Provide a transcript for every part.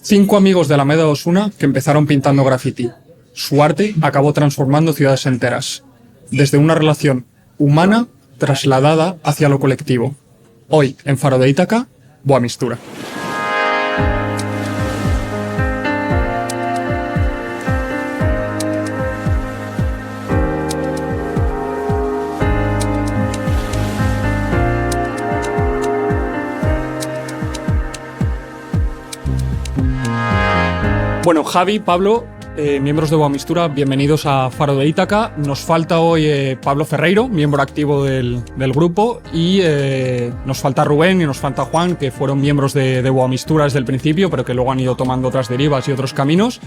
5 amigos de Alameda de Osuna que empezaron pintando graffiti. Su arte acabó transformando ciudades enteras, desde una relación humana trasladada hacia lo colectivo. Hoy, en Faro de Ítaca, Boa Mistura. Bueno, Javi, Pablo, miembros de Boa Mistura, bienvenidos a Faro de Ítaca. Nos falta hoy Pablo Ferreiro, miembro activo del grupo, y nos falta Rubén y nos falta Juan, que fueron miembros de Boa Mistura desde el principio, pero que luego han ido tomando otras derivas y otros caminos.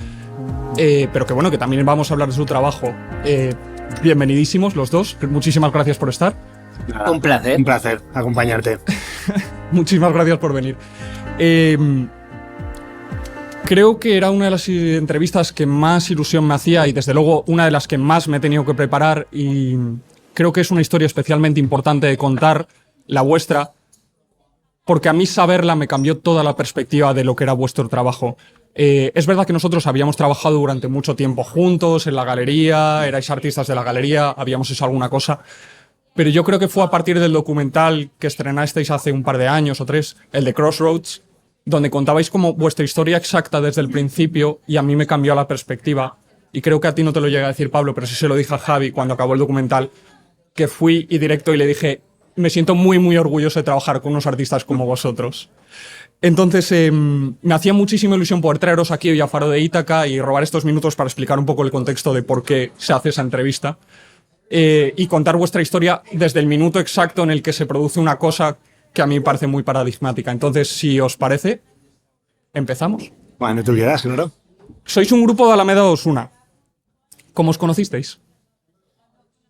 Pero que bueno, que también vamos a hablar de su trabajo. Bienvenidísimos los dos, muchísimas gracias por estar. Nada, un placer acompañarte. Muchísimas gracias por venir. Creo que era una de las entrevistas que más ilusión me hacía y desde luego una de las que más me he tenido que preparar, y creo que es una historia especialmente importante de contar, la vuestra, porque a mí saberla me cambió toda la perspectiva de lo que era vuestro trabajo. Es verdad que nosotros habíamos trabajado durante mucho tiempo juntos en la galería, erais artistas de la galería, habíamos hecho alguna cosa, pero yo creo que fue a partir del documental que estrenasteis hace un par de años o 3, el de Crossroads, donde contabais como vuestra historia exacta desde el principio, y a mí me cambió la perspectiva. Y creo que a ti no te lo llegué a decir, Pablo, pero sí se lo dije a Javi cuando acabó el documental, que fui y directo y le dije, me siento muy, muy orgulloso de trabajar con unos artistas como vosotros. Entonces, me hacía muchísima ilusión poder traeros aquí hoy a Faro de Ítaca y robar estos minutos para explicar un poco el contexto de por qué se hace esa entrevista, y contar vuestra historia desde el minuto exacto en el que se produce una cosa que a mí me parece muy paradigmática. Entonces, si os parece, empezamos. Bueno, tú quieras, claro. Sois un grupo de Alameda de Osuna. ¿Cómo os conocisteis?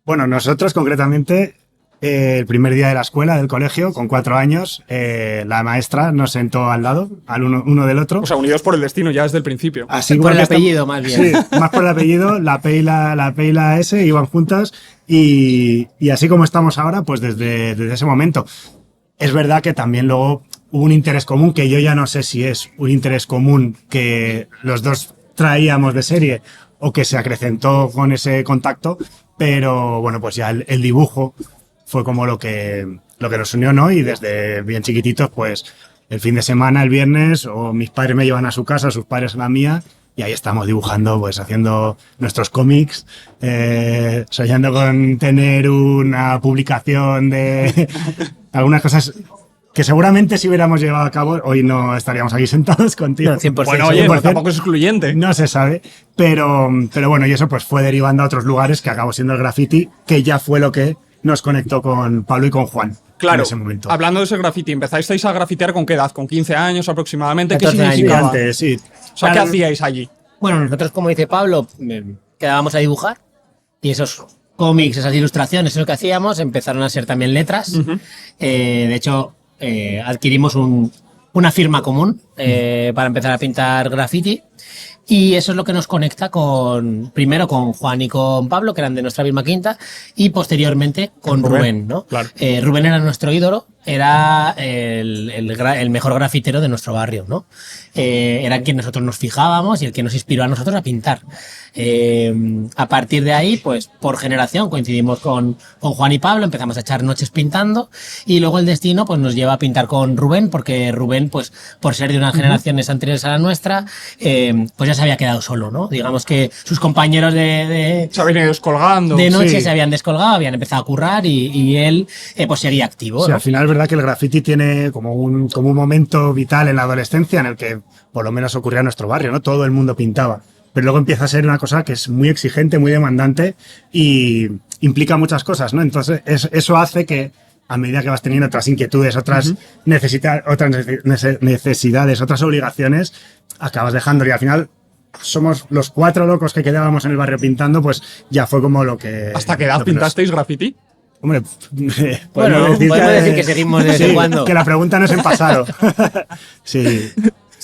Bueno, nosotros concretamente, el primer día de la escuela, del colegio, con 4 años, la maestra nos sentó al lado, al uno del otro. O sea, unidos por el destino ya desde el principio. Así por el apellido, más bien. Sí, más por el apellido, la P y la S iban juntas, y así como estamos ahora, pues desde ese momento. Es verdad que también luego hubo un interés común, que yo ya no sé si es un interés común que los dos traíamos de serie o que se acrecentó con ese contacto, pero bueno, pues ya el dibujo fue como lo que nos unió, ¿no? Y desde bien chiquititos, pues el fin de semana, el viernes, o mis padres me llevan a su casa, sus padres a la mía, y ahí estamos dibujando, pues haciendo nuestros cómics, soñando con tener una publicación de algunas cosas que seguramente si hubiéramos llevado a cabo hoy no estaríamos aquí sentados contigo. No, 100%. Bueno, oye, no, tampoco es excluyente. No se sabe, pero bueno, y eso pues fue derivando a otros lugares que acabó siendo el graffiti, que ya fue lo que nos conectó con Pablo y con Juan. Claro, en ese momento. Hablando de ese graffiti, ¿empezasteis a grafitear con qué edad? ¿Con 15 años aproximadamente? ¿Qué 14 años. significaba? Antes, sí. O sea, ¿qué hacíais allí? Bueno, nosotros, como dice Pablo, quedábamos a dibujar y esos cómics, esas ilustraciones, eso que hacíamos, empezaron a ser también letras. De hecho, adquirimos una firma común para empezar a pintar graffiti. Y eso es lo que nos conecta primero con Juan y con Pablo, que eran de nuestra misma quinta, y posteriormente con Rubén, ¿no? Claro. Rubén era nuestro ídolo, era el mejor grafitero de nuestro barrio, ¿no? Era en quien nosotros nos fijábamos y el que nos inspiró a nosotros a pintar. A partir de ahí, pues por generación coincidimos con Juan y Pablo, empezamos a echar noches pintando, y luego el destino pues nos lleva a pintar con Rubén, porque Rubén, pues por ser de unas generaciones anteriores a la nuestra, pues ya se había quedado solo, ¿no? Digamos que sus compañeros se habían ido descolgando. de noche Sí. se habían descolgado, habían empezado a currar, y él pues seguía activo, Sí, ¿no? al final es verdad que el graffiti tiene como un momento vital en la adolescencia en el que por lo menos ocurría en nuestro barrio, ¿no? Todo el mundo pintaba. Pero luego empieza a ser una cosa que es muy exigente, muy demandante y implica muchas cosas, ¿no? Entonces eso hace que a medida que vas teniendo otras inquietudes, otras necesidades, otras obligaciones, acabas dejándolo, y al final somos los 4 locos que quedábamos en el barrio pintando, pues ya fue como lo que... ¿Hasta qué edad lo que nos- pintasteis graffiti? Hombre, Bueno, podemos decir que seguimos de vez en cuando. Que la pregunta no es en pasado. Sí.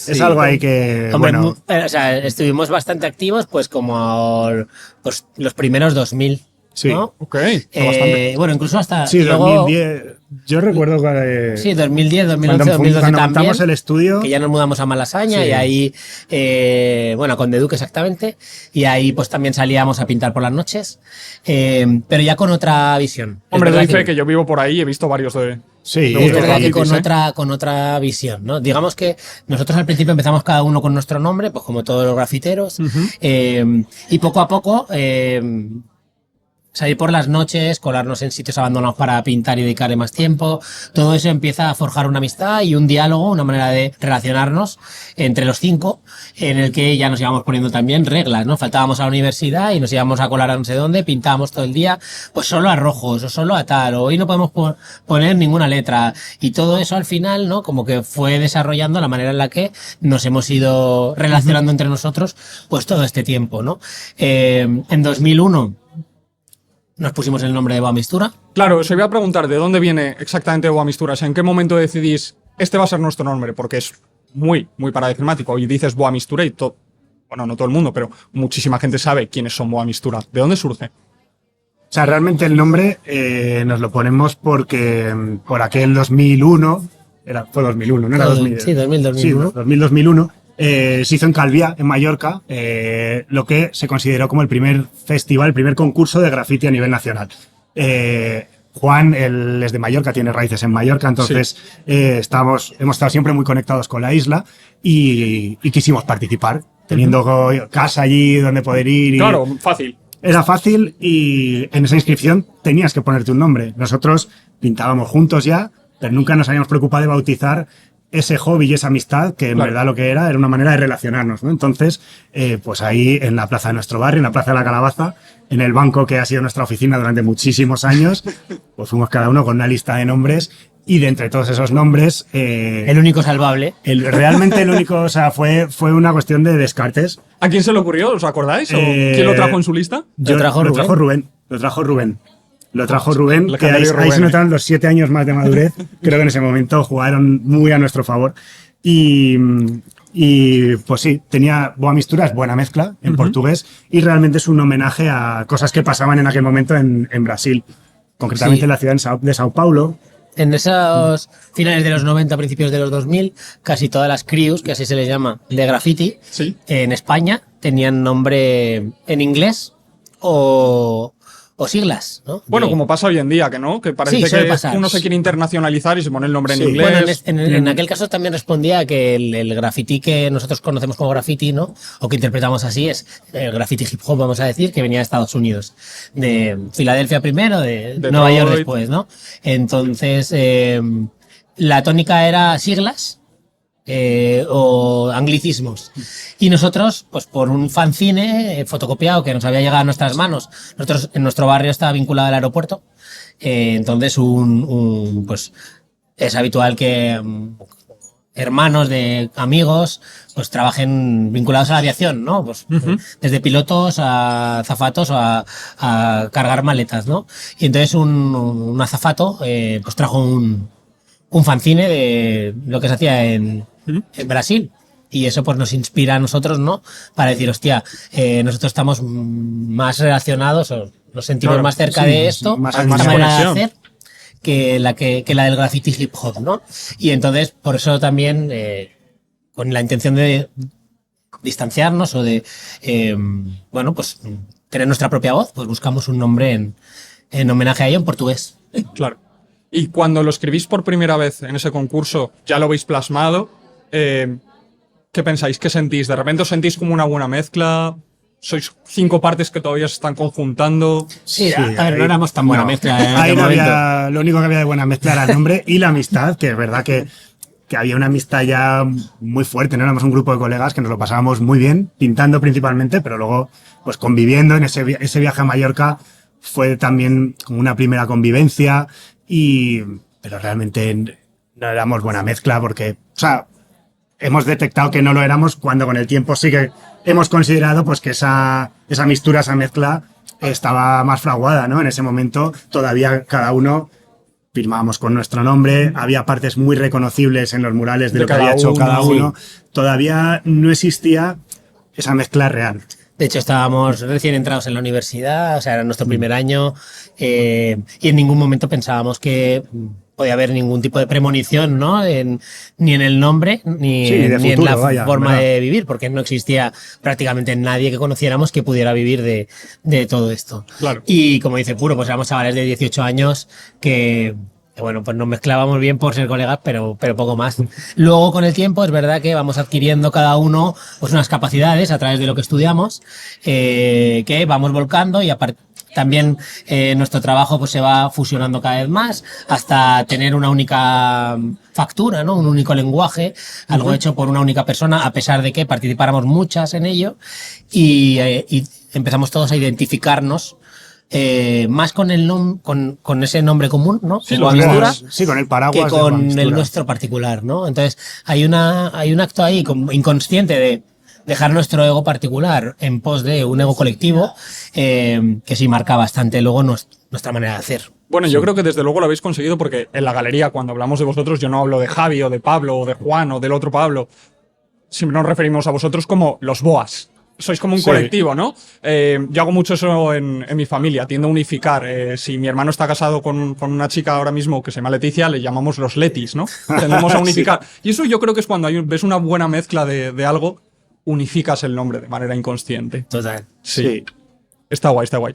Es algo ahí que, Hombre, bueno... o sea, estuvimos bastante activos, pues como pues, los primeros 2000, Sí. ¿no? Ok, bastante. Bueno, incluso hasta... Sí, y luego, 2010, Yo recuerdo que... Sí, 2010, 2011, cuando 2012 cuando también. montamos el estudio... Que ya nos mudamos a Malasaña Sí. y ahí, bueno, con Duque exactamente, y ahí pues también salíamos a pintar por las noches, pero ya con otra visión. Es Hombre, verdad doy fe que yo vivo por ahí y he visto varios de... Sí, Me Es gusta verdad que grafitis, con otra visión, ¿no? Digamos que nosotros al principio empezamos cada uno con nuestro nombre, pues como todos los grafiteros, y poco a poco salir por las noches, colarnos en sitios abandonados para pintar y dedicarle más tiempo, todo eso empieza a forjar una amistad y un diálogo, una manera de relacionarnos entre los 5, en el que ya nos íbamos poniendo también reglas, ¿no? Faltábamos a la universidad y nos íbamos a colar a no sé dónde, pintábamos todo el día, pues solo a rojos, o solo a tal, o hoy no podemos poner ninguna letra, y todo eso al final, ¿no? Como que fue desarrollando la manera en la que nos hemos ido relacionando entre nosotros, pues todo este tiempo, ¿no? En 2001 nos pusimos el nombre de Boa Mistura. Claro, os iba a preguntar de dónde viene exactamente Boa Mistura. O sea, ¿en qué momento decidís este va a ser nuestro nombre? Porque es muy paradigmático. Y dices Boa Mistura y bueno, no todo el mundo, pero muchísima gente sabe quiénes son Boa Mistura. ¿De dónde surge? O sea, realmente el nombre nos lo ponemos porque por aquel 2001, fue 2001, ¿no era 2000? Sí, 2000, Sí, 2001. 2001, se hizo en Calviá, en Mallorca, lo que se consideró como el primer festival, el primer concurso de graffiti a nivel nacional. Juan, él es de Mallorca, tiene raíces en Mallorca, entonces hemos estado siempre muy conectados con la isla y quisimos participar, teniendo casa allí donde poder ir. Claro, fácil. Era fácil y en esa inscripción tenías que ponerte un nombre. Nosotros pintábamos juntos ya, pero nunca nos habíamos preocupado de bautizar ese hobby y esa amistad, que en verdad lo que era una manera de relacionarnos, ¿no? Entonces, pues ahí en la plaza de nuestro barrio, en la plaza de la Calabaza, en el banco que ha sido nuestra oficina durante muchísimos años, pues fuimos cada uno con una lista de nombres y de entre todos esos nombres... el único salvable. realmente el único, o sea, fue una cuestión de descartes. ¿A quién se le ocurrió? ¿Os acordáis? ¿O quién lo trajo en su lista? Lo trajo Rubén. Lo trajo Rubén, que ahí Rubén, se notaron los 7 años más de madurez. Creo que en ese momento jugaron muy a nuestro favor. Y pues sí, tenía Boa Mistura, es buena mezcla en portugués, y realmente es un homenaje a cosas que pasaban en aquel momento en Brasil, concretamente en la ciudad de Sao Paulo. En esos finales de los 90, principios de los 2000, casi todas las crews, que así se les llama, de graffiti, Sí. en España tenían nombre en inglés o siglas, ¿no? Bueno, como pasa hoy en día, que no, que parece Sí, suele que pasar. uno se quiere internacionalizar y se pone el nombre en Sí. inglés. Bueno, en aquel caso también respondía a que el graffiti que nosotros conocemos como graffiti, ¿no? O que interpretamos así es el graffiti hip hop, vamos a decir, que venía de Estados Unidos. De Filadelfia primero, de Nueva York después, ¿no? Entonces, la tónica era siglas o anglicismos. Y nosotros, pues por un fanzine fotocopiado que nos había llegado a nuestras manos, nosotros en nuestro barrio estaba vinculado al aeropuerto, entonces pues es habitual que hermanos de amigos pues trabajen vinculados a la aviación, ¿no? Pues desde pilotos a azafatos o a cargar maletas, ¿no? Y entonces un azafato pues trajo un fanzine de lo que se hacía en Brasil. Y eso pues nos inspira a nosotros, ¿no? Para decir, hostia, nosotros estamos más relacionados o nos sentimos más cerca de esto, más esta manera de conexión. hacer, que la del graffiti hip hop, ¿no? Y entonces, por eso también, con la intención de distanciarnos o de, bueno, pues tener nuestra propia voz, pues buscamos un nombre en homenaje a ello en portugués. Claro. Y cuando lo escribís por primera vez en ese concurso, ya lo veis plasmado, ¿qué pensáis? ¿Qué sentís? ¿De repente os sentís como una buena mezcla? ¿Sois 5 partes que todavía se están conjuntando? Sí, Sí, a ver, ahí- no éramos tan buena no. mezcla en Ahí aquel no momento. había, lo único que había de buena mezcla era el nombre y la amistad, que es verdad que había una amistad ya muy fuerte, ¿no? Éramos un grupo de colegas que nos lo pasábamos muy bien, pintando principalmente, pero luego pues conviviendo en ese viaje a Mallorca fue también como una primera convivencia, pero realmente no éramos buena mezcla porque, o sea, hemos detectado que no lo éramos cuando con el tiempo sí que hemos considerado pues que esa mistura, esa mezcla estaba más fraguada, ¿no? En ese momento todavía cada uno firmábamos con nuestro nombre, había partes muy reconocibles en los murales de lo que había hecho cada uno. Todavía no existía esa mezcla real. De hecho, estábamos recién entrados en la universidad, o sea, era nuestro primer año, y en ningún momento pensábamos que podía haber ningún tipo de premonición, ¿no? Ni en el nombre, ni, Sí, de ni en futuro, la vaya, forma ¿verdad? de vivir, porque no existía prácticamente nadie que conociéramos que pudiera vivir de todo esto. Claro. Y como dice Puro, pues éramos chavales de 18 años que, bueno, pues nos mezclábamos bien por ser colegas, pero poco más. Luego, con el tiempo, es verdad que vamos adquiriendo cada uno pues unas capacidades a través de lo que estudiamos, que vamos volcando y también nuestro trabajo pues se va fusionando cada vez más hasta tener una única factura, ¿no? Un único lenguaje, algo hecho por una única persona, a pesar de que participáramos muchas en ello y empezamos todos a identificarnos más con con ese nombre común, ¿no? Sí, Como los Angostura, demás. Sí, con el que paraguas. de con Angostura. el nuestro particular, ¿no? Entonces hay un acto ahí como inconsciente de dejar nuestro ego particular en pos de un ego colectivo que sí marca bastante luego nuestra manera de hacer. Bueno, yo creo que desde luego lo habéis conseguido porque en la galería, cuando hablamos de vosotros, yo no hablo de Javi o de Pablo o de Juan o del otro Pablo. Siempre nos referimos a vosotros como los boas. Sois como un Sí. colectivo, ¿no? Yo hago mucho eso en mi familia, tiendo a unificar. Si mi hermano está casado con una chica ahora mismo que se llama Leticia, le llamamos los Letis, ¿no? Tendemos a unificar. Y eso yo creo que es cuando ves una buena mezcla de algo, unificas el nombre de manera inconsciente. Total. Sí. Está guay, está guay.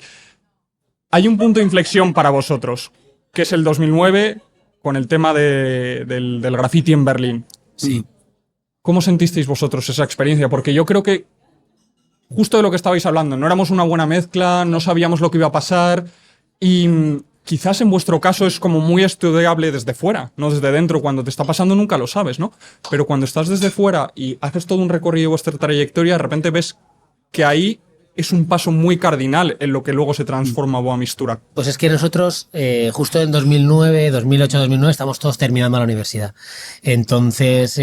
Hay un punto de inflexión para vosotros, que es el 2009, con el tema del graffiti en Berlín. Sí. ¿Cómo sentisteis vosotros esa experiencia? Porque yo creo que, justo de lo que estabais hablando, no éramos una buena mezcla, no sabíamos lo que iba a pasar y quizás en vuestro caso es como muy estudiable desde fuera, no desde dentro. Cuando te está pasando nunca lo sabes, ¿no? Pero cuando estás desde fuera y haces todo un recorrido de vuestra trayectoria, de repente ves que ahí es un paso muy cardinal en lo que luego se transforma Boa Mistura. Pues es que nosotros, justo en 2009, 2008, 2009, estamos todos terminando la universidad. Entonces,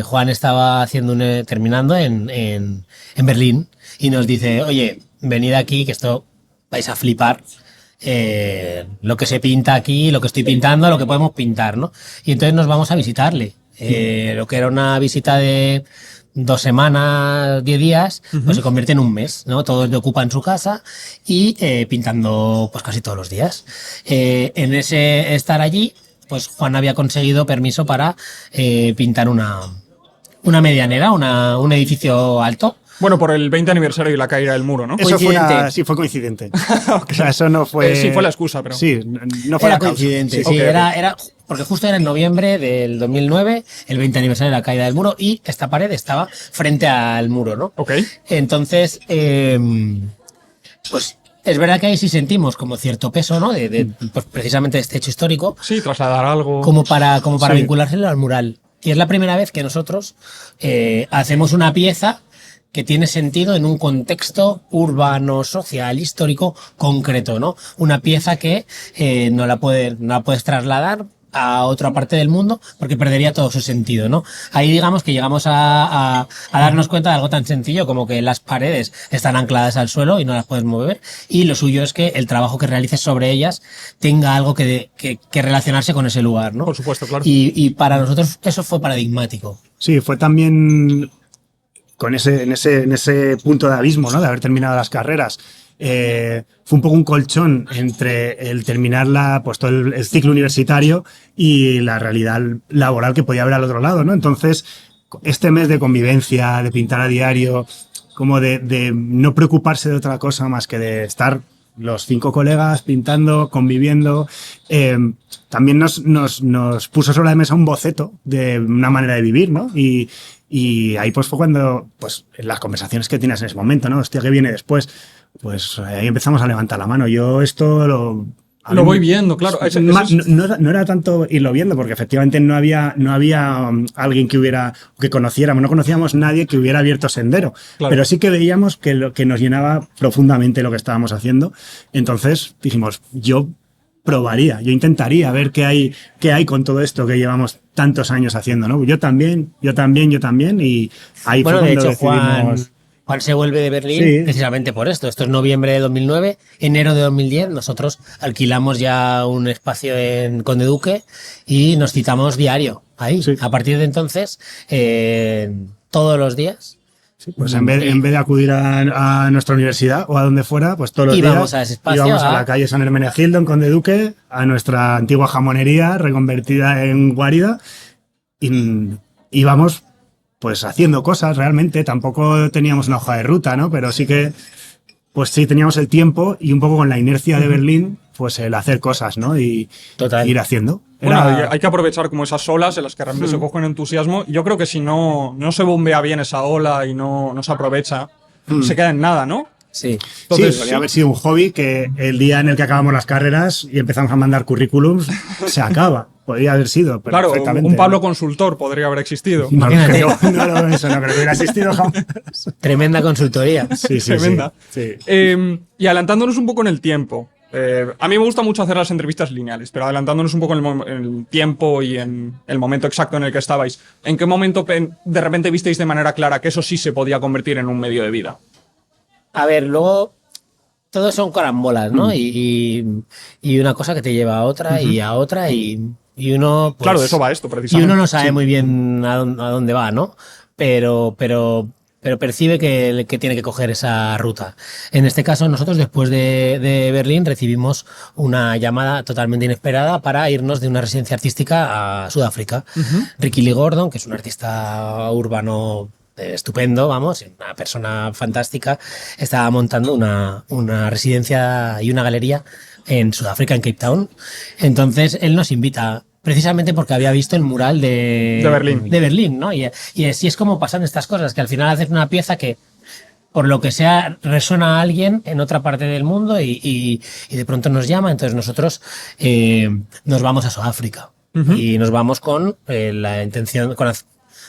Juan estaba terminando en Berlín y nos dice, oye, venid aquí, que esto vais a flipar. Lo que se pinta aquí, lo que estoy pintando, lo que podemos pintar, ¿no? Y entonces nos vamos a visitarle. Lo que era una visita de 2 semanas, 10 días, pues se convierte en un mes, ¿no? Todos le ocupan su casa y pintando pues casi todos los días. En ese estar allí, pues Juan había conseguido permiso para pintar una medianera, un edificio alto. Bueno, por el 20 aniversario y la caída del muro, ¿no? Eso Coincidente. sí fue coincidente. O sea, eso no fue. Sí, fue la excusa, pero... Sí, no fue Era la causa. coincidente, sí, ok, ok. era porque justo era en noviembre del 2009, el 20 aniversario de la caída del muro, y esta pared estaba frente al muro, ¿no? Ok. Entonces, pues es verdad que ahí sí sentimos como cierto peso, ¿no? Pues precisamente de este hecho histórico, Sí, trasladar algo... como para Sí. vinculárselo al mural. Y es la primera vez que nosotros hacemos una pieza que tiene sentido en un contexto urbano, social, histórico, concreto, ¿no? Una pieza que no la puedes trasladar a otra parte del mundo porque perdería todo su sentido, ¿no? Ahí digamos que llegamos a darnos cuenta de algo tan sencillo como que las paredes están ancladas al suelo y no las puedes mover, y lo suyo es que el trabajo que realices sobre ellas tenga algo que relacionarse con ese lugar, ¿no? Por supuesto, claro. Y para nosotros eso fue paradigmático. Sí, fue también en ese punto de abismo, ¿no? De haber terminado las carreras. Fue un poco un colchón entre el terminar pues todo el ciclo universitario y la realidad laboral que podía haber al otro lado, ¿no? Entonces, este mes de convivencia, de pintar a diario, como de no preocuparse de otra cosa más que de estar los 5 colegas pintando, conviviendo, también nos puso sobre la mesa un boceto de una manera de vivir, ¿no? Y ahí pues fue cuando, pues, en las conversaciones que tienes en ese momento, ¿no? Hostia, ¿qué viene después? Pues ahí empezamos a levantar la mano. Yo esto lo voy viendo, claro. No era tanto irlo viendo, porque efectivamente no había alguien que conociéramos, no conocíamos nadie que hubiera abierto sendero, Claro. pero sí que veíamos que nos llenaba profundamente lo que estábamos haciendo. Entonces dijimos, yo yo intentaría ver qué hay con todo esto que llevamos tantos años haciendo, ¿no? Yo también, y ahí Bueno, fue de cuando hecho, Juan decidimos... se vuelve de Berlín Sí. precisamente por esto. Esto es noviembre de 2009, enero de 2010. Nosotros alquilamos ya un espacio en Conde Duque y nos citamos diario ahí. Sí. A partir de entonces, todos los días, Sí, pues en vez de acudir a nuestra universidad o a donde fuera, pues todos los íbamos días a ese espacio, íbamos a la calle San Hermenegildo, en Conde Duque, a nuestra antigua jamonería reconvertida en guarida, y íbamos pues haciendo cosas realmente. Tampoco teníamos una hoja de ruta, ¿no? Pero sí que, pues sí, teníamos el tiempo y un poco con la inercia de Berlín, pues el hacer cosas, ¿no? Y Total. ir haciendo. Bueno, hay que aprovechar como esas olas en las que realmente se coge un entusiasmo. Yo creo que si no se bombea bien esa ola y no se aprovecha, se queda en nada, ¿no? Sí. Entonces, Sí, podría haber sido un hobby que el día en el que acabamos las carreras y empezamos a mandar currículums se acaba. Podría haber sido, claro, perfectamente. un Pablo consultor podría haber existido. No lo Imagínate. creo, eso no creo que hubiera existido jamás. Tremenda consultoría. Sí, sí, Tremenda. sí. Y adelantándonos un poco en el tiempo. A mí me gusta mucho hacer las entrevistas lineales, pero adelantándonos un poco en el tiempo y en el momento exacto en el que estabais, ¿en qué momento de repente visteis de manera clara que eso sí se podía convertir en un medio de vida? A ver, luego todos son carambolas, ¿no? Y una cosa que te lleva a otra y a otra y uno... Pues, Claro, de eso va esto, y precisamente. uno no sabe muy bien a dónde va, ¿no? Pero percibe que tiene que coger esa ruta. En este caso, nosotros después de Berlín recibimos una llamada totalmente inesperada para irnos de una residencia artística a Sudáfrica. Ricky Lee Gordon, que es un artista urbano estupendo, vamos, una persona fantástica, estaba montando una residencia y una galería en Sudáfrica, en Cape Town. Entonces, él nos invita precisamente porque había visto el mural de Berlín, ¿no? Y así es como pasan estas cosas, que al final haces una pieza que, por lo que sea, resuena a alguien en otra parte del mundo y de pronto nos llama. Entonces nosotros nos vamos a Sudáfrica y nos vamos con la intención...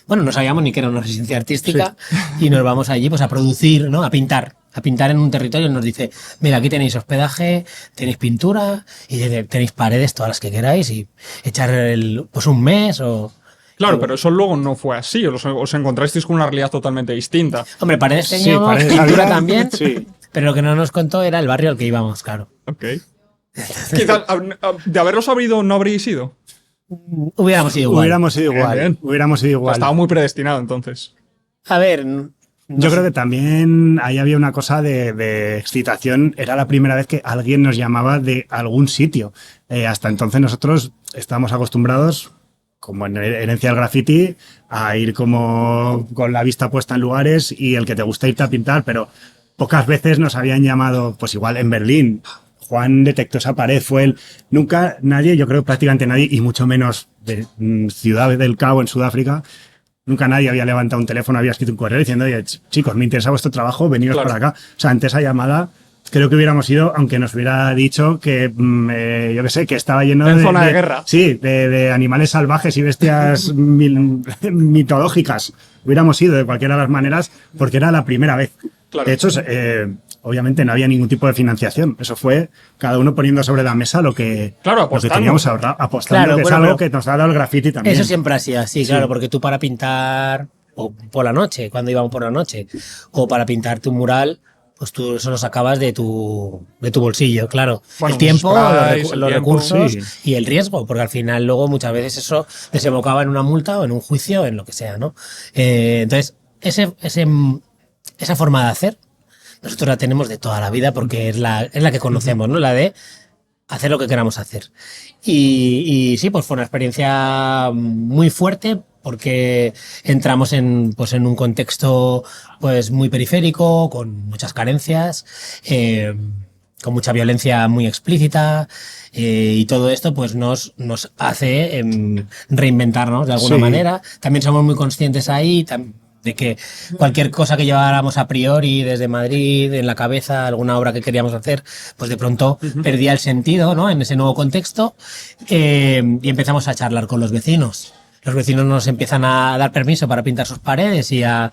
Bueno, no sabíamos ni que era una residencia artística y nos vamos allí pues a producir, ¿no? A pintar en un territorio. Nos dice, mira, aquí tenéis hospedaje, tenéis pintura y tenéis paredes todas las que queráis y echar pues un mes o... Claro, pero eso luego no fue así, os encontrasteis con una realidad totalmente distinta. Hombre, paredes teníamos, paredes pintura había, también, sí. pero lo que no nos contó era el barrio al que íbamos, claro. Ok. Quizás, de haberlo sabido, no habríais ido. Hubiéramos ido igual. Hubiéramos ido igual. Bien. Hubiéramos ido igual. Estaba muy predestinado entonces. A ver... Yo creo que también ahí había una cosa de excitación. Era la primera vez que alguien nos llamaba de algún sitio. Hasta entonces nosotros estábamos acostumbrados, como en herencia del graffiti, a ir como con la vista puesta en lugares y el que te gusta irte a pintar, pero pocas veces nos habían llamado, pues igual en Berlín. Juan detectó esa pared, fue él. Nunca nadie, yo creo prácticamente nadie, y mucho menos de Ciudad del Cabo en Sudáfrica, nunca nadie había levantado un teléfono, había escrito un correo diciendo, oye, chicos, me interesa vuestro trabajo, veniros para acá. O sea, ante esa llamada, creo que hubiéramos ido, aunque nos hubiera dicho que, yo qué sé, que estaba lleno en zona de guerra. Sí, de animales salvajes y bestias mitológicas. Hubiéramos ido de cualquiera de las maneras porque era la primera vez. Claro. De hecho, obviamente no había ningún tipo de financiación. Eso fue cada uno poniendo sobre la mesa lo que teníamos ahorrado, apostando, Claro, que es algo que nos ha dado el graffiti también. Eso siempre ha sido así, claro, porque tú para pintar, o por la noche, cuando íbamos por la noche, o para pintar tu mural, pues tú eso lo sacabas de tu bolsillo, claro. Bueno, el tiempo, sprays, los tiempo, recursos sí. y el riesgo, porque al final luego muchas veces eso desembocaba en una multa o en un juicio, en lo que sea, ¿no? Entonces, esa forma de hacer, nosotros la tenemos de toda la vida porque es la que conocemos, ¿no? La de hacer lo que queramos hacer. Y sí, pues fue una experiencia muy fuerte porque entramos en un contexto pues muy periférico, con muchas carencias, con mucha violencia muy explícita, y todo esto pues nos hace reinventarnos de alguna manera. También somos muy conscientes ahí de que cualquier cosa que lleváramos a priori desde Madrid en la cabeza, alguna obra que queríamos hacer, pues de pronto perdía el sentido, ¿no? En ese nuevo contexto, y empezamos a charlar con los vecinos. Los vecinos nos empiezan a dar permiso para pintar sus paredes y a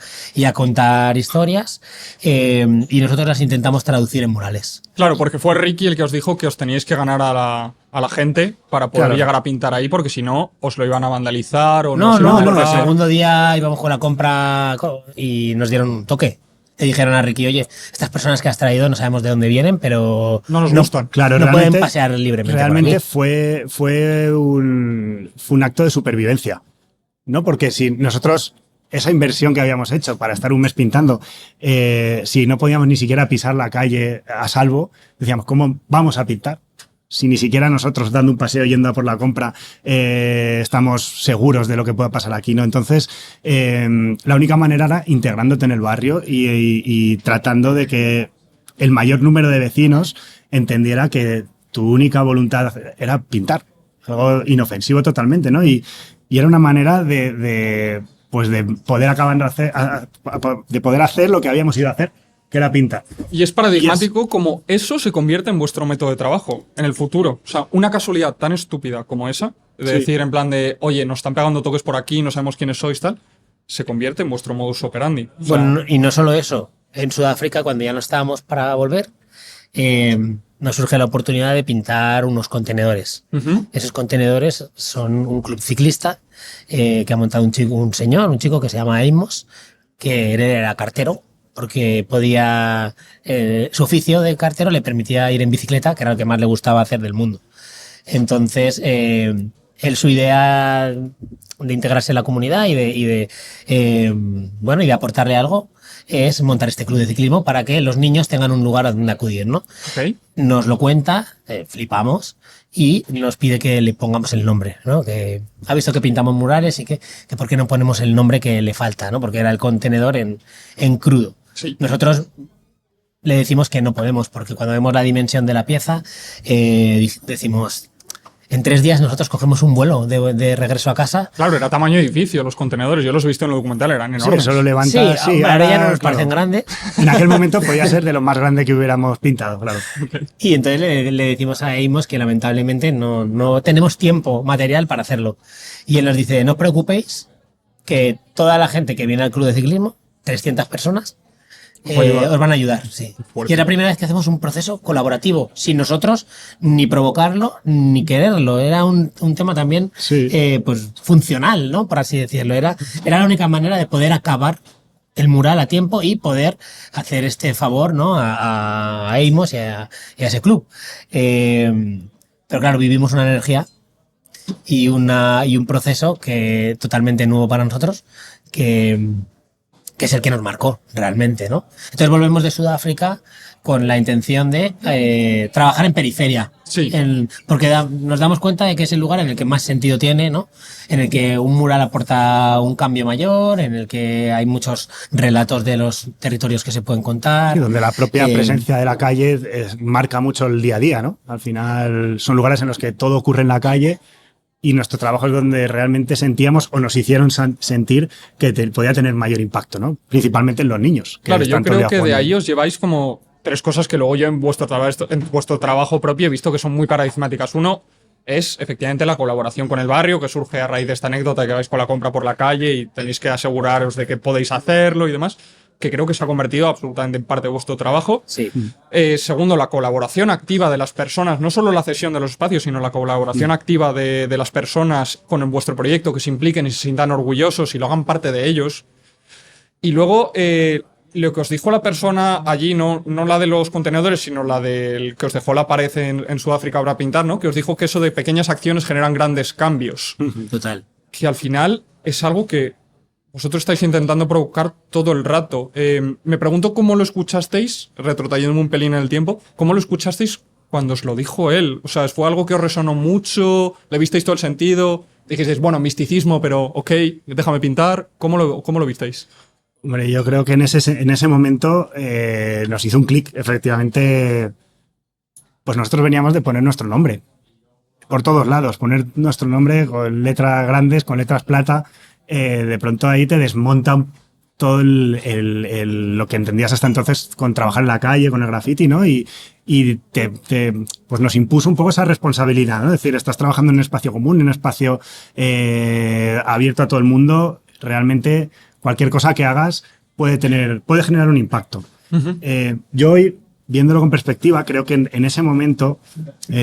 contar historias, y nosotros las intentamos traducir en murales. Claro, porque fue Ricky el que os dijo que os teníais que ganar a la gente para poder llegar a pintar ahí, porque si no, os lo iban a vandalizar o no. No, el segundo día íbamos con la compra y nos dieron un toque. Le dijeron a Ricky, oye, estas personas que has traído no sabemos de dónde vienen, pero no nos gustan. Claro, no pueden pasear libremente. Realmente fue un acto de supervivencia, ¿no? Porque si nosotros esa inversión que habíamos hecho para estar un mes pintando, si no podíamos ni siquiera pisar la calle a salvo, decíamos, ¿cómo vamos a pintar? Si ni siquiera nosotros dando un paseo yendo a por la compra estamos seguros de lo que pueda pasar aquí, ¿no? Entonces, la única manera era integrándote en el barrio y tratando de que el mayor número de vecinos entendiera que tu única voluntad era pintar. Algo inofensivo totalmente, ¿no? Y era una manera de poder acabar de poder hacer lo que habíamos ido a hacer, que era pintar. Y es paradigmático como eso se convierte en vuestro método de trabajo en el futuro. O sea, una casualidad tan estúpida como esa, de decir en plan de, oye, nos están pegando toques por aquí, no sabemos quiénes sois, tal, se convierte en vuestro modus operandi. O sea, Bueno, y no solo eso. En Sudáfrica, cuando ya no estábamos para volver, nos surge la oportunidad de pintar unos contenedores. Esos contenedores son un club ciclista que ha montado un chico que se llama Amos, que era cartero, porque podía, su oficio de cartero le permitía ir en bicicleta, que era lo que más le gustaba hacer del mundo. Entonces, su idea de integrarse en la comunidad y de aportarle algo es montar este club de ciclismo para que los niños tengan un lugar a donde acudir, ¿no? Okay. Nos lo cuenta, flipamos y nos pide que le pongamos el nombre, ¿no? Que ha visto que pintamos murales y que por qué no ponemos el nombre que le falta, ¿no? Porque era el contenedor en crudo. Sí. Nosotros le decimos que no podemos porque cuando vemos la dimensión de la pieza decimos... En 3 días nosotros cogemos un vuelo de regreso a casa. Claro, era tamaño edificio, los contenedores. Yo los he visto en el documental, eran enormes. Sí, eso lo levantas. Sí, ahora ya no nos parecen grandes. En aquel momento podía ser de lo más grande que hubiéramos pintado, claro. Okay. Y entonces le decimos a Amos que lamentablemente no tenemos tiempo material para hacerlo. Y él nos dice, no os preocupéis, que toda la gente que viene al club de ciclismo, 300 personas, os van a ayudar, sí. Y es la primera vez que hacemos un proceso colaborativo, sin nosotros ni provocarlo ni quererlo. Era un tema también pues funcional, ¿no? Por así decirlo. Era la única manera de poder acabar el mural a tiempo y poder hacer este favor, ¿no? a Amos y a ese club. Pero claro, vivimos una energía y un proceso que totalmente nuevo para nosotros, que es el que nos marcó realmente, ¿no? Entonces volvemos de Sudáfrica con la intención de trabajar en periferia. Sí. Porque nos damos cuenta de que es el lugar en el que más sentido tiene, ¿no? En el que un mural aporta un cambio mayor, en el que hay muchos relatos de los territorios que se pueden contar. Y donde la propia presencia de la calle marca mucho el día a día, ¿no? Al final son lugares en los que todo ocurre en la calle. Y nuestro trabajo es donde realmente sentíamos o nos hicieron sentir que podía tener mayor impacto, ¿no? Principalmente en los niños. Claro, yo creo que de ahí os lleváis como 3 cosas que luego yo en vuestro trabajo propio he visto que son muy paradigmáticas. Uno es efectivamente la colaboración con el barrio, que surge a raíz de esta anécdota de que vais con la compra por la calle y tenéis que aseguraros de que podéis hacerlo y demás, que creo que se ha convertido absolutamente en parte de vuestro trabajo. Sí. Segundo, la colaboración activa de las personas, no solo la cesión de los espacios, sino la colaboración activa de las personas con vuestro proyecto, que se impliquen y se sientan orgullosos y lo hagan parte de ellos. Y luego, lo que os dijo la persona allí, no la de los contenedores, sino la del que os dejó la pared en Sudáfrica para pintar, ¿no? Que os dijo que eso de pequeñas acciones generan grandes cambios. Total. Que al final es algo que vosotros estáis intentando provocar todo el rato. Me pregunto cómo lo escuchasteis, retrotrayéndome un pelín en el tiempo, cómo lo escuchasteis cuando os lo dijo él. O sea, ¿fue algo que os resonó mucho? ¿Le visteis todo el sentido? Dijisteis, bueno, misticismo, pero ok, déjame pintar. ¿Cómo lo visteis? Hombre, yo creo que en ese momento nos hizo un clic. Efectivamente, pues nosotros veníamos de poner nuestro nombre. Por todos lados, poner nuestro nombre con letras grandes, con letras plata. De pronto ahí te desmonta todo lo que entendías hasta entonces con trabajar en la calle, con el graffiti, ¿no? Y pues nos impuso un poco esa responsabilidad, ¿no? Es decir, estás trabajando en un espacio común, en un espacio abierto a todo el mundo. Realmente cualquier cosa que hagas puede generar un impacto. Yo hoy, viéndolo con perspectiva, creo que en ese momento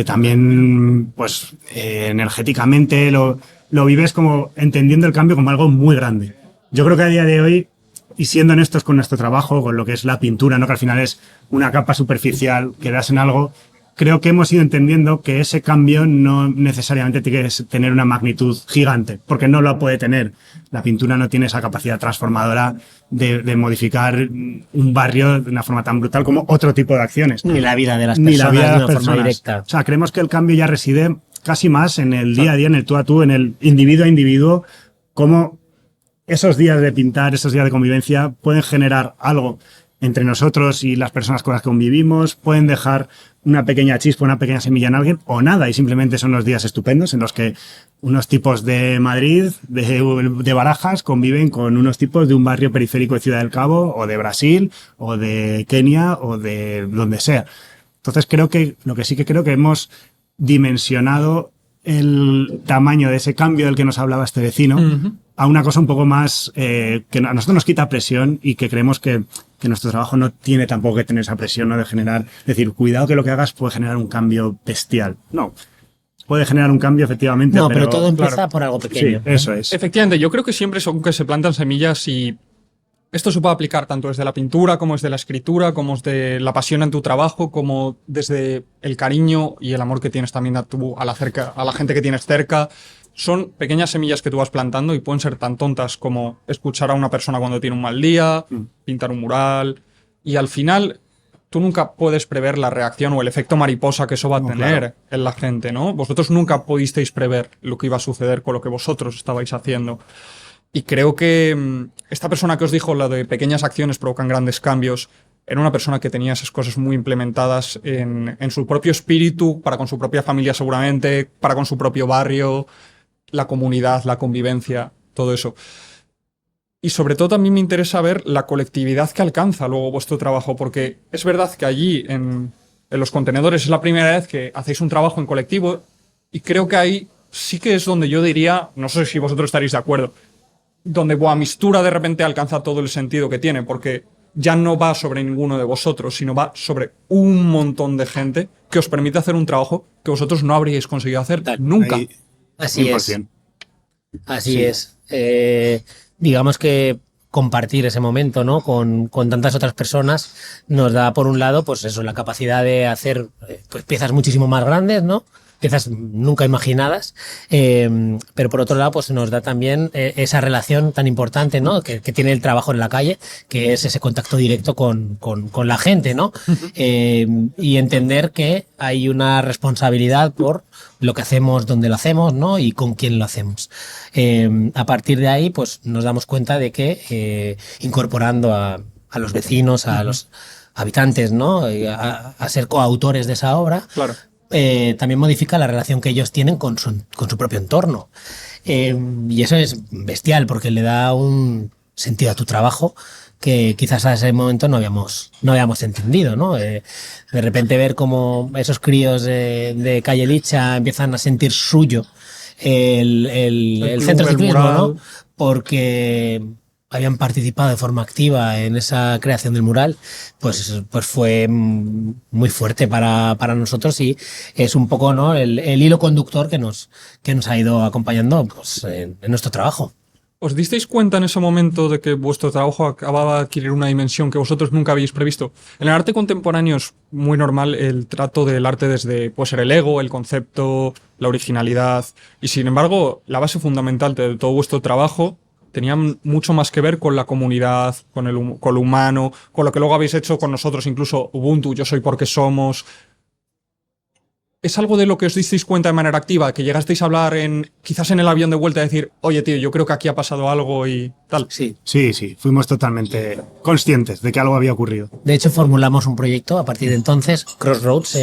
también, pues energéticamente lo vives como entendiendo el cambio como algo muy grande. Yo creo que a día de hoy, y siendo honestos con nuestro trabajo, con lo que es la pintura, ¿no? Que al final es una capa superficial que das en algo, creo que hemos ido entendiendo que ese cambio no necesariamente tiene que tener una magnitud gigante, porque no lo puede tener. La pintura no tiene esa capacidad transformadora de modificar un barrio de una forma tan brutal como otro tipo de acciones. Ni la vida de las Ni personas la vida de de las una forma personas. directa. O sea, creemos que el cambio ya reside casi más en el día a día, en el tú a tú, en el individuo a individuo, cómo esos días de pintar, esos días de convivencia pueden generar algo entre nosotros y las personas con las que convivimos, pueden dejar una pequeña chispa, una pequeña semilla en alguien o nada, y simplemente son unos días estupendos en los que unos tipos de Madrid, de Barajas, conviven con unos tipos de un barrio periférico de Ciudad del Cabo o de Brasil o de Kenia o de donde sea. Entonces lo que sí que creo que hemos dimensionado el tamaño de ese cambio del que nos hablaba este vecino a una cosa un poco más que a nosotros nos quita presión y que creemos que nuestro trabajo no tiene tampoco que tener esa presión, ¿no? De generar, decir, cuidado que lo que hagas puede generar un cambio bestial. No, puede generar un cambio efectivamente. No, pero todo empieza claro, por algo pequeño. Sí, eso es. Efectivamente, yo creo que siempre son que se plantan semillas y esto se puede aplicar tanto desde la pintura como desde la escritura, como desde la pasión en tu trabajo, como desde el cariño y el amor que tienes también a la gente que tienes cerca. Son pequeñas semillas que tú vas plantando y pueden ser tan tontas como escuchar a una persona cuando tiene un mal día, pintar un mural, y al final tú nunca puedes prever la reacción o el efecto mariposa que eso va a tener en la gente, ¿no? Vosotros nunca pudisteis prever lo que iba a suceder con lo que vosotros estabais haciendo. Y creo que esta persona que os dijo, la de pequeñas acciones provocan grandes cambios, era una persona que tenía esas cosas muy implementadas en su propio espíritu, para con su propia familia seguramente, para con su propio barrio, la comunidad, la convivencia, todo eso. Y sobre todo también me interesa ver la colectividad que alcanza luego vuestro trabajo, porque es verdad que allí en los contenedores es la primera vez que hacéis un trabajo en colectivo y creo que ahí sí que es donde yo diría, no sé si vosotros estaréis de acuerdo, donde Boamistura de repente alcanza todo el sentido que tiene, porque ya no va sobre ninguno de vosotros, sino va sobre un montón de gente que os permite hacer un trabajo que vosotros no habríais conseguido hacer nunca. Ahí, Así 100%. Así Sí. es. Digamos que compartir ese momento, ¿no? Con tantas otras personas nos da, por un lado, pues eso, la capacidad de hacer pues piezas muchísimo más grandes, ¿no? Piezas nunca imaginadas, pero por otro lado, pues nos da también esa relación tan importante, ¿no? Que tiene el trabajo en la calle, que es ese contacto directo con la gente, ¿no? Y entender que hay una responsabilidad por lo que hacemos, dónde lo hacemos, ¿no? Y con quién lo hacemos. A partir de ahí, pues nos damos cuenta de que incorporando a los vecinos, a los habitantes, ¿no? A ser coautores de esa obra, Claro. también modifica la relación que ellos tienen con su propio entorno. Y eso es bestial porque le da un sentido a tu trabajo que quizás a ese momento no habíamos entendido, ¿no? De repente ver cómo esos críos de Calle Licha empiezan a sentir suyo el centro club, el ciclismo, mural. ¿no? Porque habían participado de forma activa en esa creación del mural, pues fue muy fuerte para nosotros y es un poco, ¿no? el hilo conductor que nos ha ido acompañando pues, en nuestro trabajo. ¿Os disteis cuenta en ese momento de que vuestro trabajo acababa de adquirir una dimensión que vosotros nunca habéis previsto? En el arte contemporáneo es muy normal el trato del arte desde, puede ser el ego, el concepto, la originalidad, y sin embargo la base fundamental de todo vuestro trabajo tenía mucho más que ver con la comunidad, con lo humano, con lo que luego habéis hecho con nosotros, incluso Ubuntu, Yo soy porque somos. ¿Es algo de lo que os disteis cuenta de manera activa? Que llegasteis a hablar quizás en el avión de vuelta y decir, oye tío, yo creo que aquí ha pasado algo y tal. Sí. Sí, fuimos totalmente conscientes de que algo había ocurrido. De hecho, formulamos un proyecto a partir de entonces, Crossroads se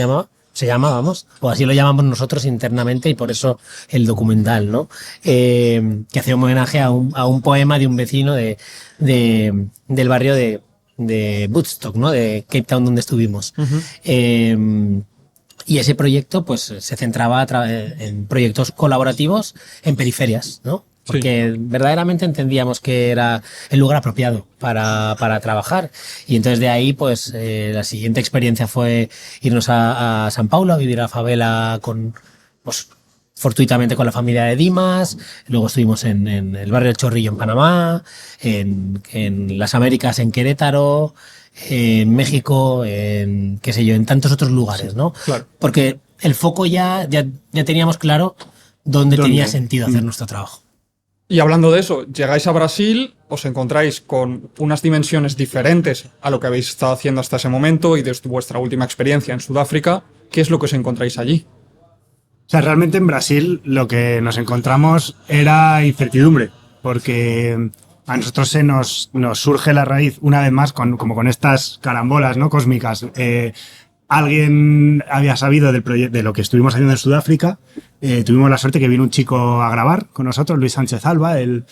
llama, vamos, o así lo llamamos nosotros internamente y por eso el documental, ¿no? Que hace un homenaje a un poema de un vecino del barrio de Woodstock, ¿no? De Cape Town, donde estuvimos. Y ese proyecto pues se centraba en proyectos colaborativos en periferias, ¿no? Porque verdaderamente entendíamos que era el lugar apropiado para trabajar. Y entonces de ahí, pues, la siguiente experiencia fue irnos a San Paulo a vivir a favela pues, fortuitamente con la familia de Dimas. Luego estuvimos en el barrio del Chorrillo en Panamá, en las Américas en Querétaro. en México, en qué sé yo, en tantos otros lugares, ¿no? claro. Porque el foco ya teníamos claro dónde tenía sentido hacer nuestro trabajo. Y hablando de eso, llegáis a Brasil, os encontráis con unas dimensiones diferentes a lo que habéis estado haciendo hasta ese momento y desde vuestra última experiencia en Sudáfrica. ¿Qué es lo que os encontráis allí? O sea, realmente en Brasil lo que nos encontramos era incertidumbre, porque a nosotros nos surge la raíz, una vez más, como con estas carambolas, ¿no?, cósmicas. Alguien había sabido de lo que estuvimos haciendo en Sudáfrica. Tuvimos la suerte que vino un chico a grabar con nosotros, Luis Sánchez Alba. Él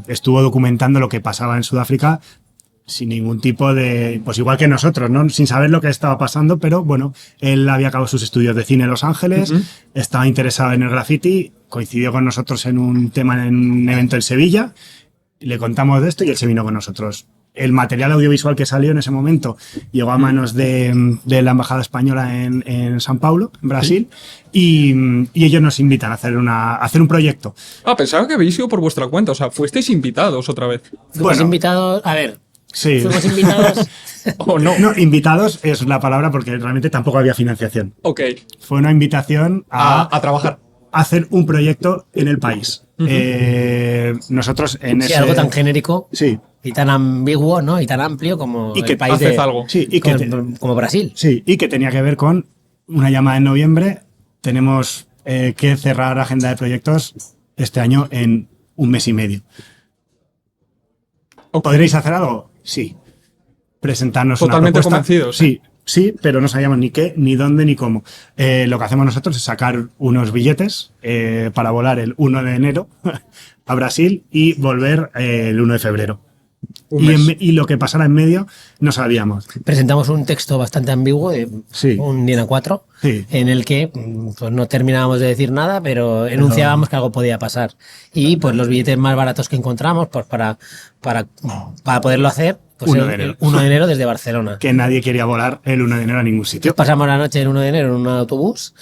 estuvo documentando lo que pasaba en Sudáfrica sin ningún tipo de... Pues igual que nosotros, ¿no? Sin saber lo que estaba pasando, pero bueno, él había acabado sus estudios de cine en Los Ángeles, estaba interesado en el graffiti, coincidió con nosotros en un tema, en un evento en Sevilla, le contamos de esto y él se vino con nosotros. El material audiovisual que salió en ese momento llegó a manos de la Embajada Española en São Paulo, en Brasil, y ellos nos invitan a hacer un proyecto. Ah, pensaba que habéis ido por vuestra cuenta, o sea, fuisteis invitados otra vez. Fuimos invitados, a ver, Sí. fuimos invitados... ¿O no? No, invitados es la palabra porque realmente tampoco había financiación. Ok, Fue una invitación a trabajar. a hacer un proyecto en el país. Nosotros en Sí, ese... algo tan genérico Sí, y tan ambiguo, ¿no? Y tan amplio como Y que el país haced de... algo. sí, y como Brasil. sí, y que tenía que ver con una llamada en noviembre. Tenemos que cerrar agenda de proyectos este año en un mes y medio. ¿Podréis hacer algo? Sí. Presentarnos Totalmente una propuesta. convencidos. Sí, sí, pero no sabíamos ni qué, ni dónde, ni cómo. Lo que hacemos nosotros es sacar unos billetes para volar el 1 de enero a Brasil y volver el 1 de febrero. Un mes. Y lo que pasara en medio no sabíamos. Presentamos un texto bastante ambiguo, de Sí. un DIN A4, Sí. en el que pues, no terminábamos de decir nada, pero enunciábamos que algo podía pasar. Y pues los billetes más baratos que encontramos, pues para poderlo hacer, pues 1 el de enero. 1 de enero desde Barcelona. Que nadie quería volar el 1 de enero a ningún sitio. Pasamos la noche del 1 de enero en un autobús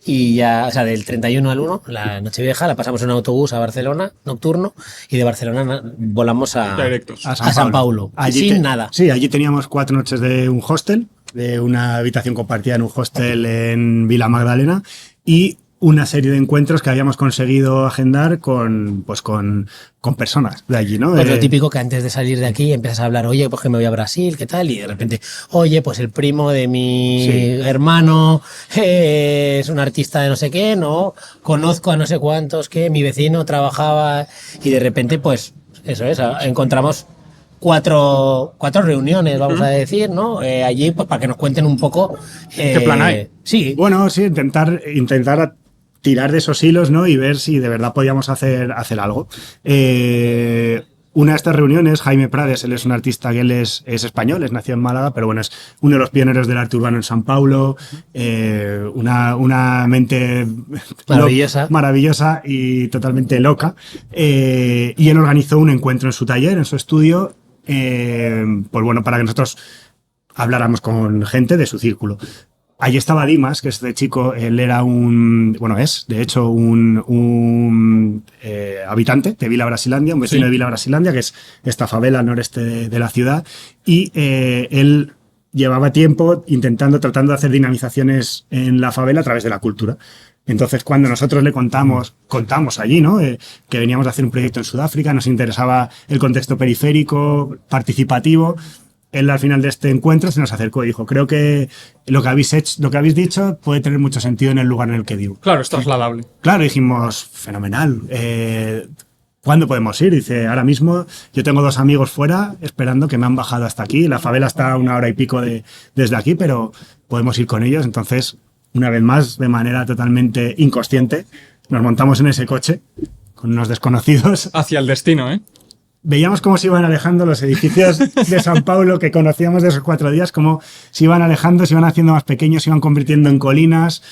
y ya, o sea, del 31 al 1, la noche vieja, la pasamos en un autobús a Barcelona, nocturno, y de Barcelona volamos a Directos. a San Paulo, sin nada. Sí, allí teníamos 4 noches de un hostel, de una habitación compartida en un hostel en Vila Magdalena y una serie de encuentros que habíamos conseguido agendar con personas de allí, ¿no? Pues lo típico que antes de salir de aquí empiezas a hablar, oye, pues que me voy a Brasil, ¿qué tal? Y de repente, oye, pues el primo de mi Sí. hermano es un artista de no sé qué, ¿no? Conozco a no sé cuántos, que mi vecino trabajaba y de repente, pues, eso es, encontramos cuatro reuniones, vamos a decir, ¿no? Allí, pues para que nos cuenten un poco... ¿Qué plan hay? Sí, Bueno, sí, intentar tirar de esos hilos, ¿no? Y ver si de verdad podíamos hacer algo. Una de estas reuniones, Jaime Prades, él es un artista que él es español, es nacido en Málaga, pero bueno, es uno de los pioneros del arte urbano en San Paulo, una mente maravillosa y totalmente loca. Y él organizó un encuentro en su taller, en su estudio, pues bueno, para que nosotros habláramos con gente de su círculo. Allí estaba Dimas, que este chico, él era es de hecho un habitante de Vila Brasilandia, un vecino Sí. de Vila Brasilandia, que es esta favela al noreste de la ciudad, y él llevaba tiempo tratando de hacer dinamizaciones en la favela a través de la cultura. Entonces, cuando nosotros le contamos allí, ¿no? Que veníamos a hacer un proyecto en Sudáfrica, nos interesaba el contexto periférico, participativo. Él al final de este encuentro se nos acercó y dijo, creo que lo que habéis dicho puede tener mucho sentido en el lugar en el que vivo. Claro, es trasladable. Claro, dijimos, fenomenal. ¿Cuándo podemos ir? Dice, ahora mismo yo tengo 2 amigos fuera esperando que me han bajado hasta aquí. La favela está a 1 hora y pico desde aquí, pero podemos ir con ellos. Entonces, una vez más, de manera totalmente inconsciente, nos montamos en ese coche con unos desconocidos. Hacia el destino, ¿eh? Veíamos cómo se iban alejando los edificios de San Paulo que conocíamos de esos 4 días, cómo se iban alejando, se iban haciendo más pequeños, se iban convirtiendo en colinas.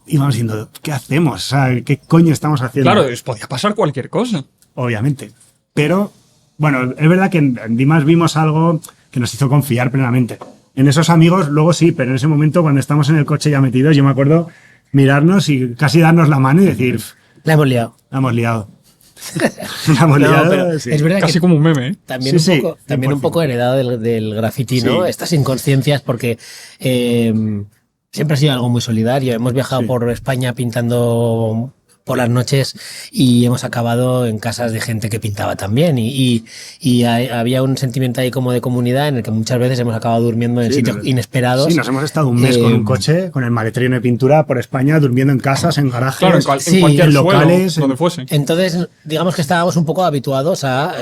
Íbamos diciendo, ¿qué hacemos? O sea, ¿qué coño estamos haciendo? Claro, os podía pasar cualquier cosa. Obviamente. Pero, bueno, es verdad que en Dimas vimos algo que nos hizo confiar plenamente. En esos amigos, luego sí, pero en ese momento, cuando estamos en el coche ya metidos, yo me acuerdo mirarnos y casi darnos la mano y decir, la hemos liado. la hemos liado. Una boleada, No, pero sí. es verdad Casi que como un meme, ¿eh? también, Sí, un sí, poco, también un 100%. poco heredado del graffiti, ¿no? Sí. Estas inconsciencias, porque eh, siempre ha sido algo muy solidario. Hemos viajado Sí. por España pintando por las noches y hemos acabado en casas de gente que pintaba también. Había un sentimiento ahí como de comunidad en el que muchas veces hemos acabado durmiendo en Sí, sitios inesperados. Sí, nos hemos estado un mes con un Eh, coche, con el maletero lleno de pintura por España, durmiendo en casas, en garajes, Claro, en Sí, cualquier en suelo, locales, donde fuese. Entonces, digamos que estábamos un poco habituados a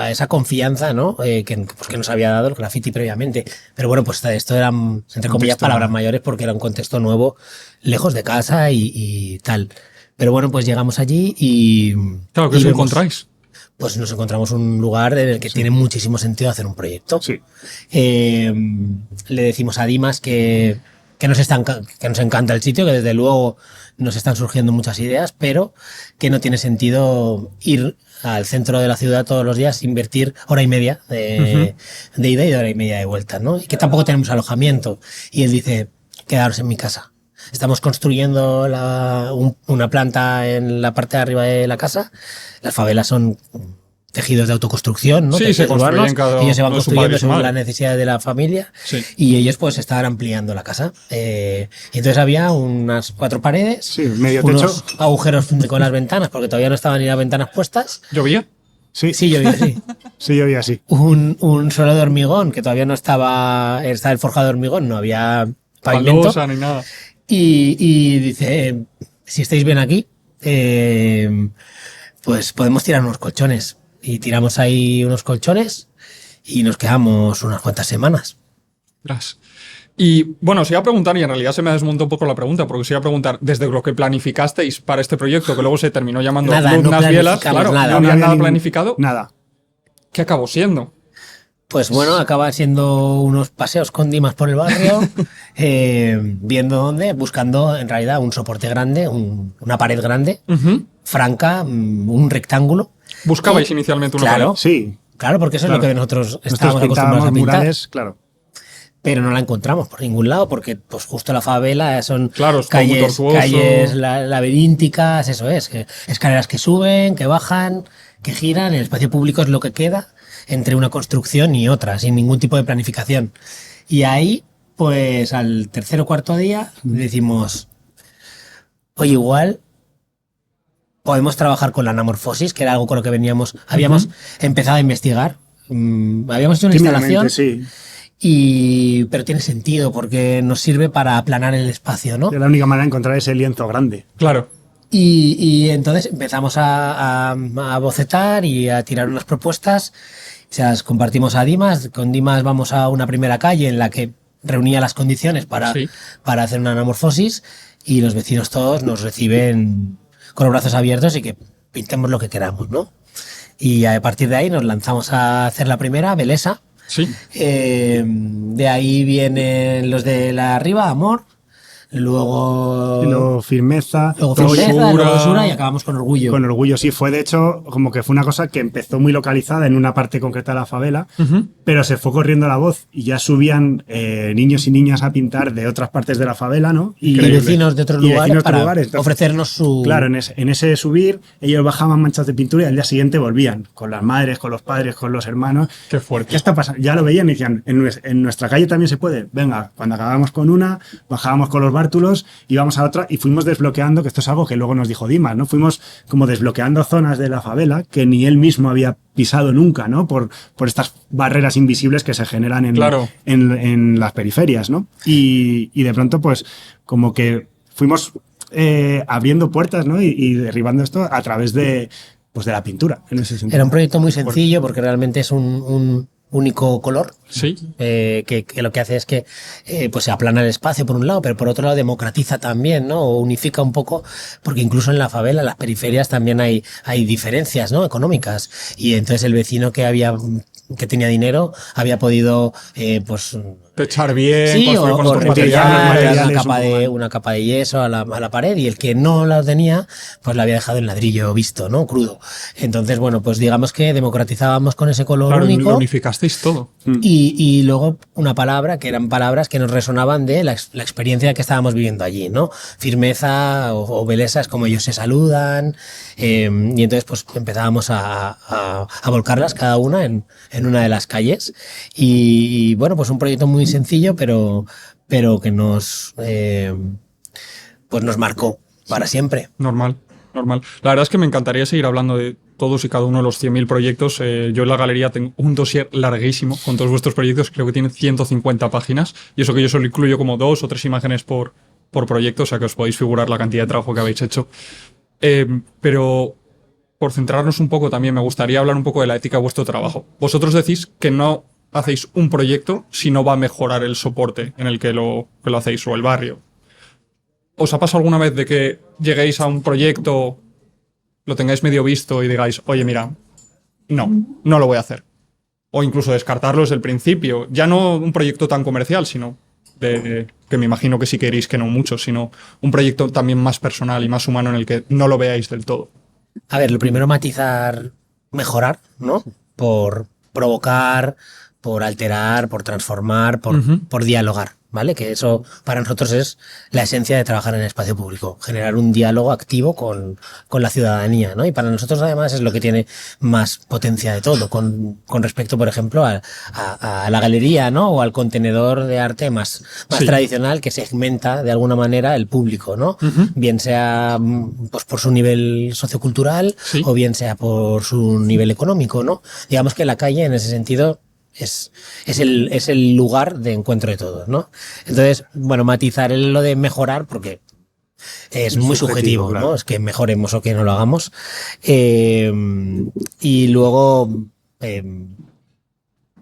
esa confianza, ¿no? Que nos había dado el graffiti previamente. Pero bueno, pues esto eran, entre comillas, Contexto. palabras mayores porque era un contexto nuevo, lejos de casa y tal. Pero bueno, pues llegamos allí y... Claro, que y os vemos- encontráis. Pues nos encontramos un lugar en el que tiene muchísimo sentido hacer un proyecto. Sí. Eh, Le decimos a Dimas que que nos encanta el sitio, que desde luego nos están surgiendo muchas ideas, pero que no tiene sentido ir al centro de la ciudad todos los días, invertir hora y media de ida y hora y media de vuelta, ¿no? Y que tampoco tenemos alojamiento. Y él dice, quedaros en mi casa. Estamos construyendo una planta en la parte de arriba de la casa. Las favelas son tejidos de autoconstrucción, ¿no? Sí, Tejidos se construyen urbanos. cada Ellos se van uno de su construyendo padre y su según madre. las necesidades de la familia Sí. y ellos pues estaban ampliando la casa. Y entonces había unas 4 paredes, Sí, medio unos techo. agujeros con las ventanas, porque todavía no estaban ni las ventanas puestas. ¿Llovía? Sí, Sí, yo vi así. sí, yo vi así. Un suelo de hormigón, que todavía no estaba el forjado de hormigón, no había pavimento. Baldosa ni nada. Y dice, si estáis bien aquí, pues podemos tirar unos colchones. Y tiramos ahí unos colchones y nos quedamos unas cuantas semanas. Ostras. Y bueno, os iba a preguntar, y en realidad se me desmontó un poco la pregunta, porque os iba a preguntar, desde lo que planificasteis para este proyecto, que luego se terminó llamando Nada, Luz no Nas Bielas, planificamos claro, nada. no había había nada ningún- planificado, Nada. ¿qué acabó siendo? Pues bueno, acaba siendo unos paseos con Dimas por el barrio, viendo dónde, buscando en realidad un soporte grande, una pared grande, Ujú. franca, un rectángulo. Buscabais inicialmente una Claro. pared. Sí. Claro, porque eso Claro. es lo que nosotros Nosotros estábamos acostumbrados pintábamos a pintar. murales, claro. Pero no la encontramos por ningún lado, porque pues justo la favela son Claro, es todo muy calles, tortuoso. calles laberínticas, eso es, escaleras que suben, que bajan, que giran, el espacio público es lo que queda entre una construcción y otra, sin ningún tipo de planificación. Y ahí, pues al tercer o cuarto día, decimos, oye, igual podemos trabajar con la anamorfosis, que era algo con lo que habíamos empezado a investigar. Habíamos hecho una Tímidamente, instalación pero tiene sentido porque nos sirve para aplanar el espacio, ¿no? Es la única manera de encontrar ese lienzo grande. Claro. Y entonces empezamos a bocetar y a tirar unas propuestas, se las compartimos a Dimas, con Dimas vamos a una primera calle en la que reunía las condiciones Sí. para hacer una anamorfosis y los vecinos todos nos reciben con los brazos abiertos y que pintemos lo que queramos, ¿no? Y a partir de ahí nos lanzamos a hacer la primera, Belesa. Sí. De ahí vienen los de la arriba, Amor. Luego, Y luego firmeza. luego luego Firmeza, Dulzura. luego Dulzura y acabamos con Orgullo. Con orgullo, sí, fue de hecho como que fue una cosa que empezó muy localizada en una parte concreta de la favela, pero se fue corriendo la voz y ya subían niños y niñas a pintar de otras partes de la favela, ¿no? y Increíble. vecinos de otros Y lugares vecinos de para otros lugares. Entonces, ofrecernos su... claro, en ese subir, ellos bajaban manchas de pintura y al día siguiente volvían con las madres, con los padres, con los hermanos. Qué fuerte. ¿Qué está pasando? Ya lo veían y decían, en nuestra calle también se puede. Venga, cuando acabábamos con una, bajábamos con los bártulos, íbamos a otra y fuimos desbloqueando, que esto es algo que luego nos dijo Dimas, ¿no? Fuimos como desbloqueando zonas de la favela que ni él mismo había pisado nunca, ¿no? Por estas barreras invisibles que se generan Claro. en las periferias, ¿no? Y de pronto, pues, como que fuimos abriendo puertas, ¿no? Y derribando esto a través de la pintura, en ese sentido. Era un proyecto muy sencillo porque realmente es un único color. Sí. Que lo que hace es que pues se aplana el espacio por un lado, pero por otro lado democratiza también, ¿no? O unifica un poco, porque incluso en la favela, en las periferias también hay diferencias, ¿no? Económicas. Y entonces el vecino que tenía dinero había podido pues techar bien, Sí, construir con o otros repellar, materiales. una capa de yeso a la pared, y el que no la tenía, pues la había dejado en ladrillo visto, ¿no? Crudo. Entonces, bueno, pues digamos que democratizábamos con ese color Claro, único. lo unificasteis todo. Y luego una palabra que eran palabras que nos resonaban de la experiencia que estábamos viviendo allí, ¿no? Firmeza o beleza es como ellos se saludan. Y entonces pues empezábamos a volcarlas cada una en una de las calles. Y bueno, pues un proyecto muy sencillo, pero que pues nos marcó para siempre. Normal, normal. La verdad es que me encantaría seguir hablando de todos y cada uno de los 100.000 proyectos. Yo en la galería tengo un dossier larguísimo con todos vuestros proyectos, creo que tiene 150 páginas, y eso que yo solo incluyo como 2 o 3 imágenes por proyecto, o sea que os podéis figurar la cantidad de trabajo que habéis hecho. Pero por centrarnos un poco también, me gustaría hablar un poco de la ética de vuestro trabajo. Vosotros decís que no hacéis un proyecto si no va a mejorar el soporte en el que lo hacéis, o el barrio. ¿Os ha pasado alguna vez de que lleguéis a un proyecto, lo tengáis medio visto y digáis, oye, mira, no lo voy a hacer? O incluso descartarlo desde el principio. Ya no un proyecto tan comercial, sino que me imagino que sí queréis que no mucho, sino un proyecto también más personal y más humano en el que no lo veáis del todo. A ver, lo primero, matizar, mejorar, ¿no? Por provocar, por alterar, por transformar, por dialogar, ¿vale? Que eso para nosotros es la esencia de trabajar en el espacio público, generar un diálogo activo con la ciudadanía, ¿no? Y para nosotros además es lo que tiene más potencia de todo, con respecto, por ejemplo, a la galería, ¿no? O al contenedor de arte más Sí. tradicional, que segmenta de alguna manera el público, ¿no? Bien sea pues por su nivel sociocultural, Sí. o bien sea por su nivel económico, ¿no? Digamos que la calle en ese sentido es el lugar de encuentro de todos, ¿no? Entonces, bueno, matizar lo de mejorar, porque es muy subjetivo, claro. ¿no? Es que mejoremos o que no lo hagamos. Y luego,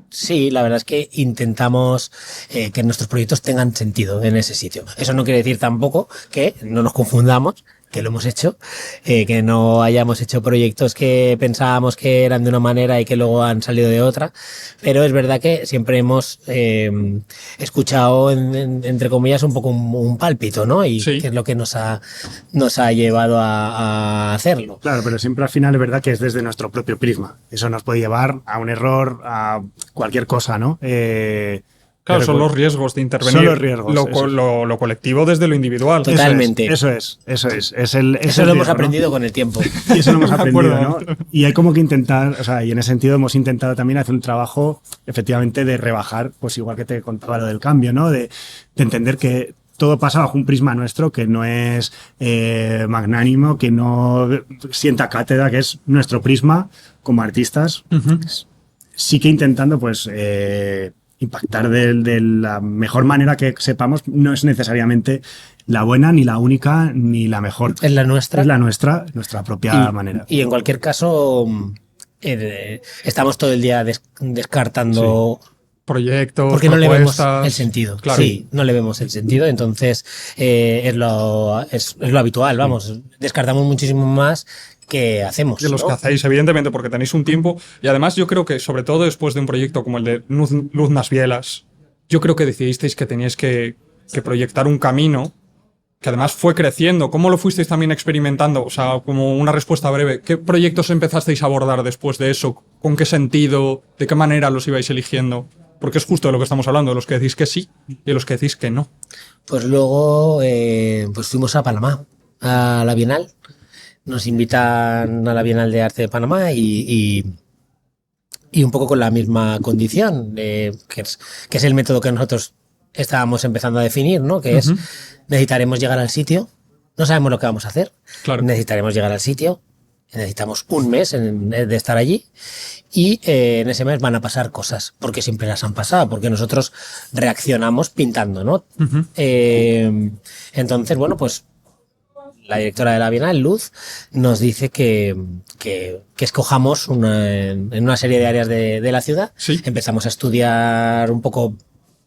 sí, la verdad es que intentamos que nuestros proyectos tengan sentido en ese sitio. Eso no quiere decir tampoco que no nos confundamos, que lo hemos hecho, que no hayamos hecho proyectos que pensábamos que eran de una manera y que luego han salido de otra, pero es verdad que siempre hemos escuchado, entre comillas, un poco un pálpito, ¿no? Y Sí. que es lo que nos ha llevado a hacerlo. Claro, pero siempre al final es verdad que es desde nuestro propio prisma. Eso nos puede llevar a un error, a cualquier cosa, ¿no? Claro, pero son los riesgos de intervenir. Son los riesgos, eso es. Lo colectivo desde lo individual. Totalmente. Eso es. Eso el lo hemos riesgo, ¿no? aprendido con el tiempo. Y eso lo hemos De aprendido, ¿no? acuerdo. Y hay como que intentar, o sea, y en ese sentido hemos intentado también hacer un trabajo, efectivamente, de rebajar, pues igual que te contaba lo del cambio, ¿no? De entender que todo pasa bajo un prisma nuestro, que no es magnánimo, que no sienta cátedra, que es nuestro prisma como artistas. Sí que intentando, pues, impactar de la mejor manera que sepamos. No es necesariamente la buena, ni la única, ni la mejor. Es la nuestra. Es la nuestra propia manera. Y en cualquier caso, estamos todo el día descartando. Proyectos, Porque no le vemos propuestas. el sentido. Claro. Sí, no le vemos el sentido. Entonces, es lo habitual, vamos. Descartamos muchísimo más que hacemos. De los ¿no? que hacéis, evidentemente, porque tenéis un tiempo. Y además, yo creo que, sobre todo después de un proyecto como el de Luz nas Bielas, yo creo que decidisteis que teníais que proyectar un camino que además fue creciendo. ¿Cómo lo fuisteis también experimentando? O sea, como una respuesta breve, ¿qué proyectos empezasteis a abordar después de eso? ¿Con qué sentido? ¿De qué manera los ibais eligiendo? Porque es justo de lo que estamos hablando, de los que decís que sí y de los que decís que no. Pues luego pues fuimos a Panamá, a la Bienal. Nos invitan a la Bienal de Arte de Panamá y un poco con la misma condición, que es el método que nosotros estábamos empezando a definir, ¿no? Que es, necesitaremos llegar al sitio, no sabemos lo que vamos a hacer, Claro. necesitaremos llegar al sitio, necesitamos un mes de estar allí, y en ese mes van a pasar cosas, porque siempre las han pasado, porque nosotros reaccionamos pintando, ¿no? Entonces, bueno, pues la directora de la Bienal, Luz, nos dice que escojamos en una serie de áreas de la ciudad. Sí. Empezamos a estudiar un poco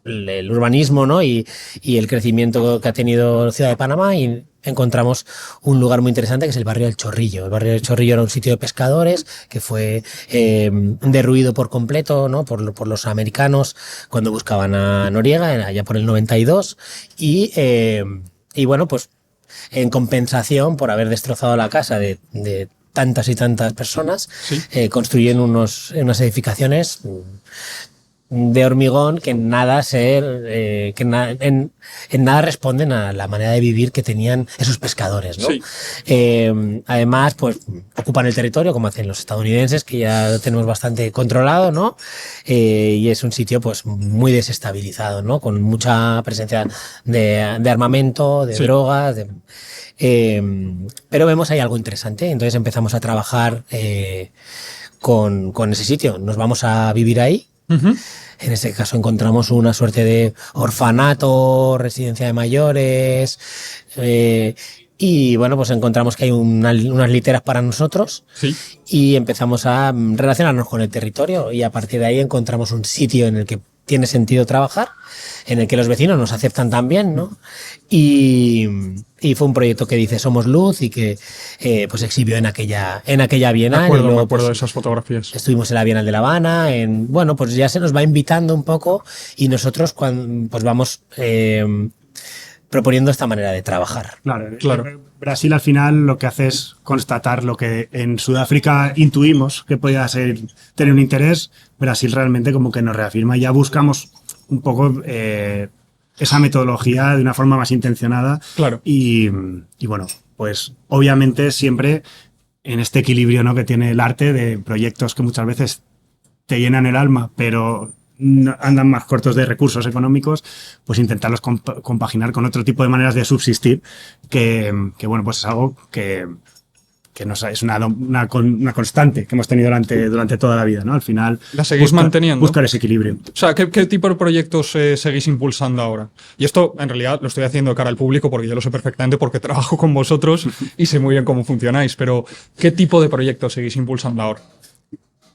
el urbanismo, ¿no? Y el crecimiento que ha tenido la ciudad de Panamá, y encontramos un lugar muy interesante que es el barrio del Chorrillo. El barrio del Chorrillo era un sitio de pescadores que fue derruido por completo, ¿no? por los americanos cuando buscaban a Noriega, allá por el 92, y bueno, pues en compensación por haber destrozado la casa de tantas y tantas personas, Sí. construyen unas edificaciones de hormigón que en nada en nada responden a la manera de vivir que tenían esos pescadores, ¿no? Sí. Además, pues ocupan el territorio como hacen los estadounidenses, que ya lo tenemos bastante controlado, ¿no? Y es un sitio pues muy desestabilizado, ¿no? Con mucha presencia de armamento, de Sí. drogas, pero vemos ahí algo interesante, entonces empezamos a trabajar con ese sitio. Nos vamos a vivir ahí. Ujú. En ese caso encontramos una suerte de orfanato, residencia de mayores, y bueno, pues encontramos que hay unas literas para nosotros Sí. y empezamos a relacionarnos con el territorio y a partir de ahí encontramos un sitio en el que tiene sentido trabajar, en el que los vecinos nos aceptan también, ¿no? Y fue un proyecto que dice Somos Luz y que pues exhibió en aquella Bienal. Me acuerdo, y luego, me acuerdo pues, de esas fotografías. estuvimos en la Bienal de La Habana, bueno, pues ya se nos va invitando un poco y nosotros pues vamos proponiendo esta manera de trabajar. Claro. Brasil al final lo que hace es constatar lo que en Sudáfrica intuimos que podía tener un interés. Brasil realmente como que nos reafirma y ya buscamos un poco esa metodología de una forma más intencionada. Claro. Y bueno, pues obviamente siempre en este equilibrio, ¿no?, que tiene el arte de proyectos que muchas veces te llenan el alma, pero andan más cortos de recursos económicos, pues intentarlos compaginar con otro tipo de maneras de subsistir, que bueno, pues es algo que es una constante que hemos tenido durante toda la vida, ¿no? Al final ¿La seguís manteniendo? buscar ese equilibrio. O sea, ¿qué tipo de proyectos seguís impulsando ahora? Y esto, en realidad, lo estoy haciendo de cara al público porque yo lo sé perfectamente porque trabajo con vosotros y sé muy bien cómo funcionáis, pero ¿qué tipo de proyectos seguís impulsando ahora?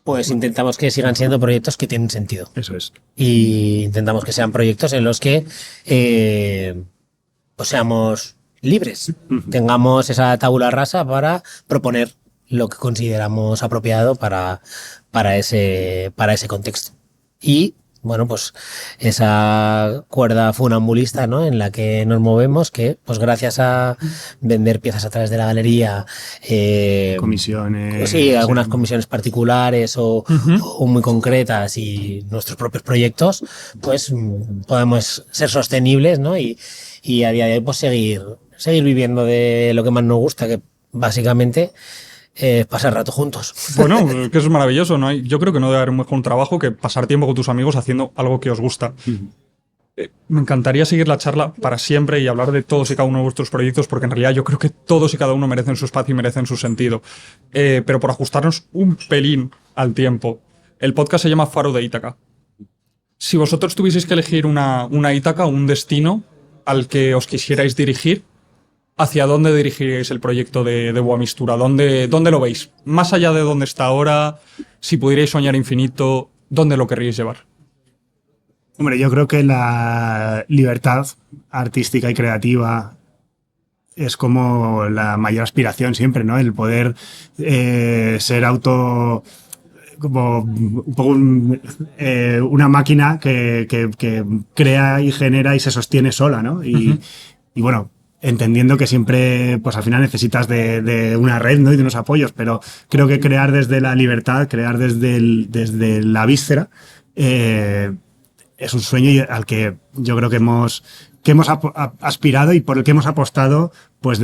Pues intentamos que sigan siendo proyectos que tienen sentido. Eso es. Y intentamos que sean proyectos en los que pues seamos libres, tengamos esa tabula rasa para proponer lo que consideramos apropiado para ese contexto. Y bueno, pues esa cuerda funambulista, ¿no?, en la que nos movemos, que pues gracias a vender piezas a través de la galería, Comisiones. pues sí, algunas comisiones particulares o muy concretas y nuestros propios proyectos, pues podemos ser sostenibles, ¿no? Y a día de hoy pues seguir viviendo de lo que más nos gusta, que básicamente pasar rato juntos. Bueno, que eso es maravilloso, ¿no? Yo creo que no debe haber un mejor trabajo que pasar tiempo con tus amigos haciendo algo que os gusta. Me encantaría seguir la charla para siempre y hablar de todos y cada uno de vuestros proyectos, porque en realidad yo creo que todos y cada uno merecen su espacio y merecen su sentido. Pero por ajustarnos un pelín al tiempo, el podcast se llama Faro de Ítaca. Si vosotros tuvieseis que elegir una Ítaca, un destino al que os quisierais dirigir, ¿hacia dónde dirigiríais el proyecto de Boa Mistura? ¿Dónde lo veis? Más allá de dónde está ahora, si pudierais soñar infinito, ¿dónde lo querríais llevar? Hombre, yo creo que la libertad artística y creativa es como la mayor aspiración siempre, ¿no? El poder ser como un poco una máquina que crea y genera y se sostiene sola, ¿no? Y bueno, entendiendo que siempre, pues al final necesitas de una red, ¿no?, y de unos apoyos, pero creo que crear desde la libertad, crear desde la víscera, es un sueño al que yo creo que hemos aspirado y por el que hemos apostado, pues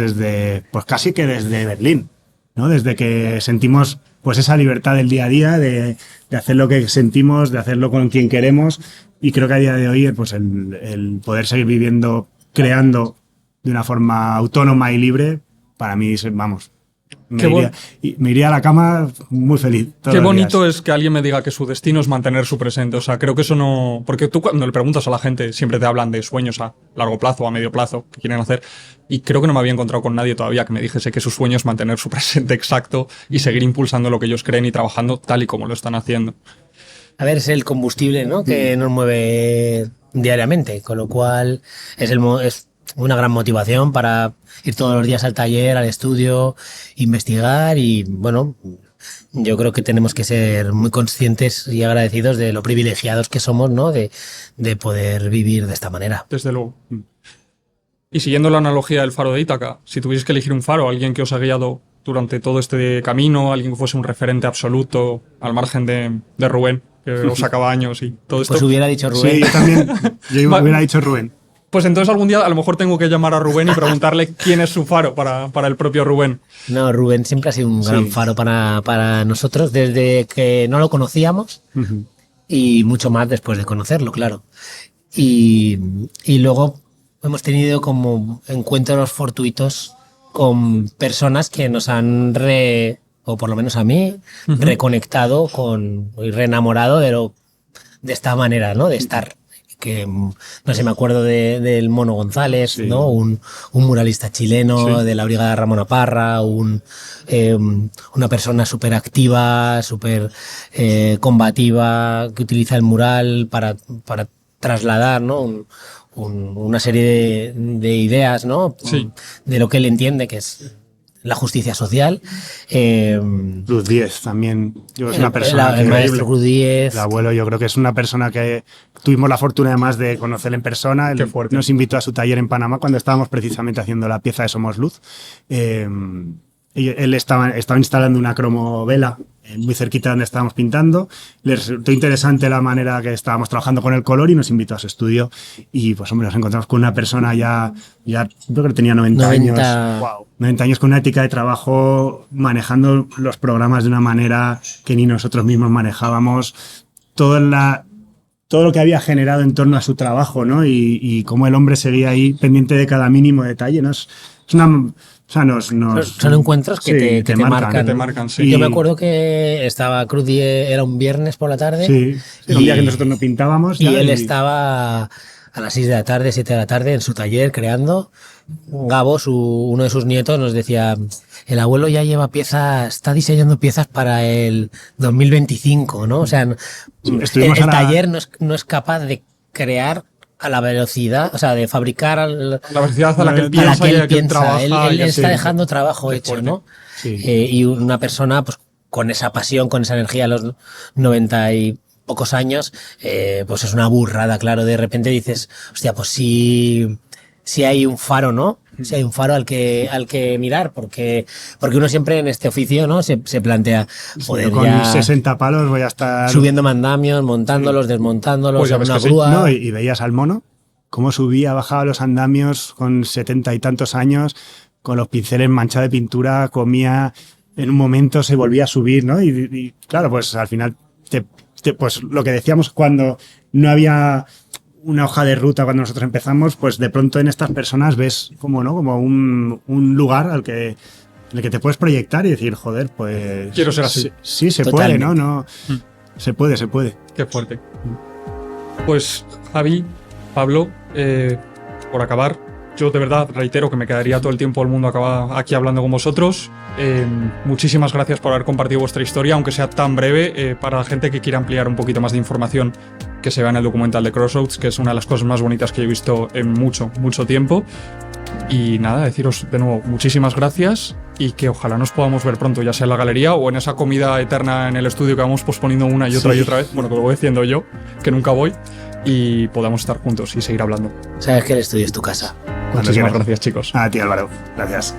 casi que desde Berlín, ¿no? Desde que sentimos pues esa libertad del día a día, de hacer lo que sentimos, de hacerlo con quien queremos, y creo que a día de hoy pues el poder seguir viviendo, creando de una forma autónoma y libre, para mí, vamos, me iría a la cama muy feliz. Qué bonito es que alguien me diga que su destino es mantener su presente. O sea, creo que eso no... Porque tú cuando le preguntas a la gente siempre te hablan de sueños a largo plazo o a medio plazo que quieren hacer. Y creo que no me había encontrado con nadie todavía que me dijese que su sueño es mantener su presente exacto y seguir impulsando lo que ellos creen y trabajando tal y como lo están haciendo. A ver, es el combustible, ¿no?, que nos mueve diariamente, con lo cual es una gran motivación para ir todos los días al taller, al estudio, investigar y bueno, yo creo que tenemos que ser muy conscientes y agradecidos de lo privilegiados que somos, ¿no? De poder vivir de esta manera. Desde luego. Y siguiendo la analogía del faro de Ítaca, si tuvieses que elegir un faro, alguien que os ha guiado durante todo este camino, alguien que fuese un referente absoluto, al margen de Rubén, que os sacaba años y todo esto. Pues hubiera dicho Rubén. Sí, yo también. Yo hubiera dicho Rubén. Pues entonces algún día a lo mejor tengo que llamar a Rubén y preguntarle quién es su faro para el propio Rubén. No, Rubén siempre ha sido un gran faro para nosotros desde que no lo conocíamos y mucho más después de conocerlo, claro. Y luego hemos tenido como encuentros fortuitos con personas que nos han o por lo menos a mí, reconectado y reenamorado de esta manera, ¿no? De estar. Que no sé, me acuerdo del Mono González, sí, ¿no? Un muralista chileno, sí, de la Brigada Ramón Parra, una persona súper activa, súper combativa, que utiliza el mural para trasladar, ¿no? Una serie de ideas, ¿no? Sí. De lo que él entiende que es la justicia social. Cruz Diez también. Yo es una persona el maestro Cruz Diez. El abuelo, yo creo que es una persona que tuvimos la fortuna además de conocer en persona. Él nos invitó a su taller en Panamá cuando estábamos precisamente haciendo la pieza de Somos Luz. Él estaba instalando una cromovela muy cerquita de donde estábamos pintando. Le resultó interesante la manera que estábamos trabajando con el color y nos invitó a su estudio. Y pues hombre, nos encontramos con una persona ya yo creo que tenía 90 años. Wow. 90 años con una ética de trabajo, manejando los programas de una manera que ni nosotros mismos manejábamos. Todo lo que había generado en torno a su trabajo, ¿no? Y cómo el hombre seguía ahí pendiente de cada mínimo detalle, ¿no? Son encuentros que te marcan. Te marcan, sí. Yo me acuerdo que estaba Cruz Diez, era un viernes por la tarde. Sí, era un día que nosotros no pintábamos. Y él estaba a las 6 de la tarde, 7 de la tarde, en su taller creando. Gabo, uno de sus nietos, nos decía: el abuelo ya lleva piezas, está diseñando piezas para el 2025, ¿no? O sea, el taller no es capaz de crear a la velocidad, o sea, de fabricar la velocidad a la que él piensa, Él está dejando trabajo hecho, ¿no? Sí. Y una persona, pues, con esa pasión, con esa energía a los 90 y pocos años, pues es una burrada, claro. De repente dices, hostia, pues sí hay un faro, ¿no? Si hay un faro al que mirar, porque uno siempre en este oficio, ¿no? Se plantea, joder, con ya 60 palos voy a estar subiendo mandamios, montándolos, desmontándolos, pues una grúa. Sí. No, y veías al mono cómo subía, bajaba los andamios con 70 y tantos años, con los pinceles manchados de pintura, comía, en un momento se volvía a subir, ¿no? Y claro, pues al final, pues lo que decíamos cuando no había una hoja de ruta cuando nosotros empezamos, pues de pronto en estas personas ves como un lugar en el que te puedes proyectar y decir, joder, pues quiero ser así. Sí, se puede, ¿no? Se puede. Qué fuerte. Pues Javi, Pablo, por acabar, yo de verdad reitero que me quedaría todo el tiempo del mundo aquí hablando con vosotros. Muchísimas gracias por haber compartido vuestra historia, aunque sea tan breve, para la gente que quiera ampliar un poquito más de información, que se vea en el documental de Crossroads, que es una de las cosas más bonitas que he visto en mucho tiempo. Y nada, deciros de nuevo muchísimas gracias y que ojalá nos podamos ver pronto, ya sea en la galería o en esa comida eterna en el estudio que vamos posponiendo una y otra y otra vez. Bueno, que lo voy diciendo yo, que nunca voy, y podamos estar juntos y seguir hablando. Sabes que el estudio es tu casa. Muchísimas gracias, chicos. A ti, Álvaro. Gracias.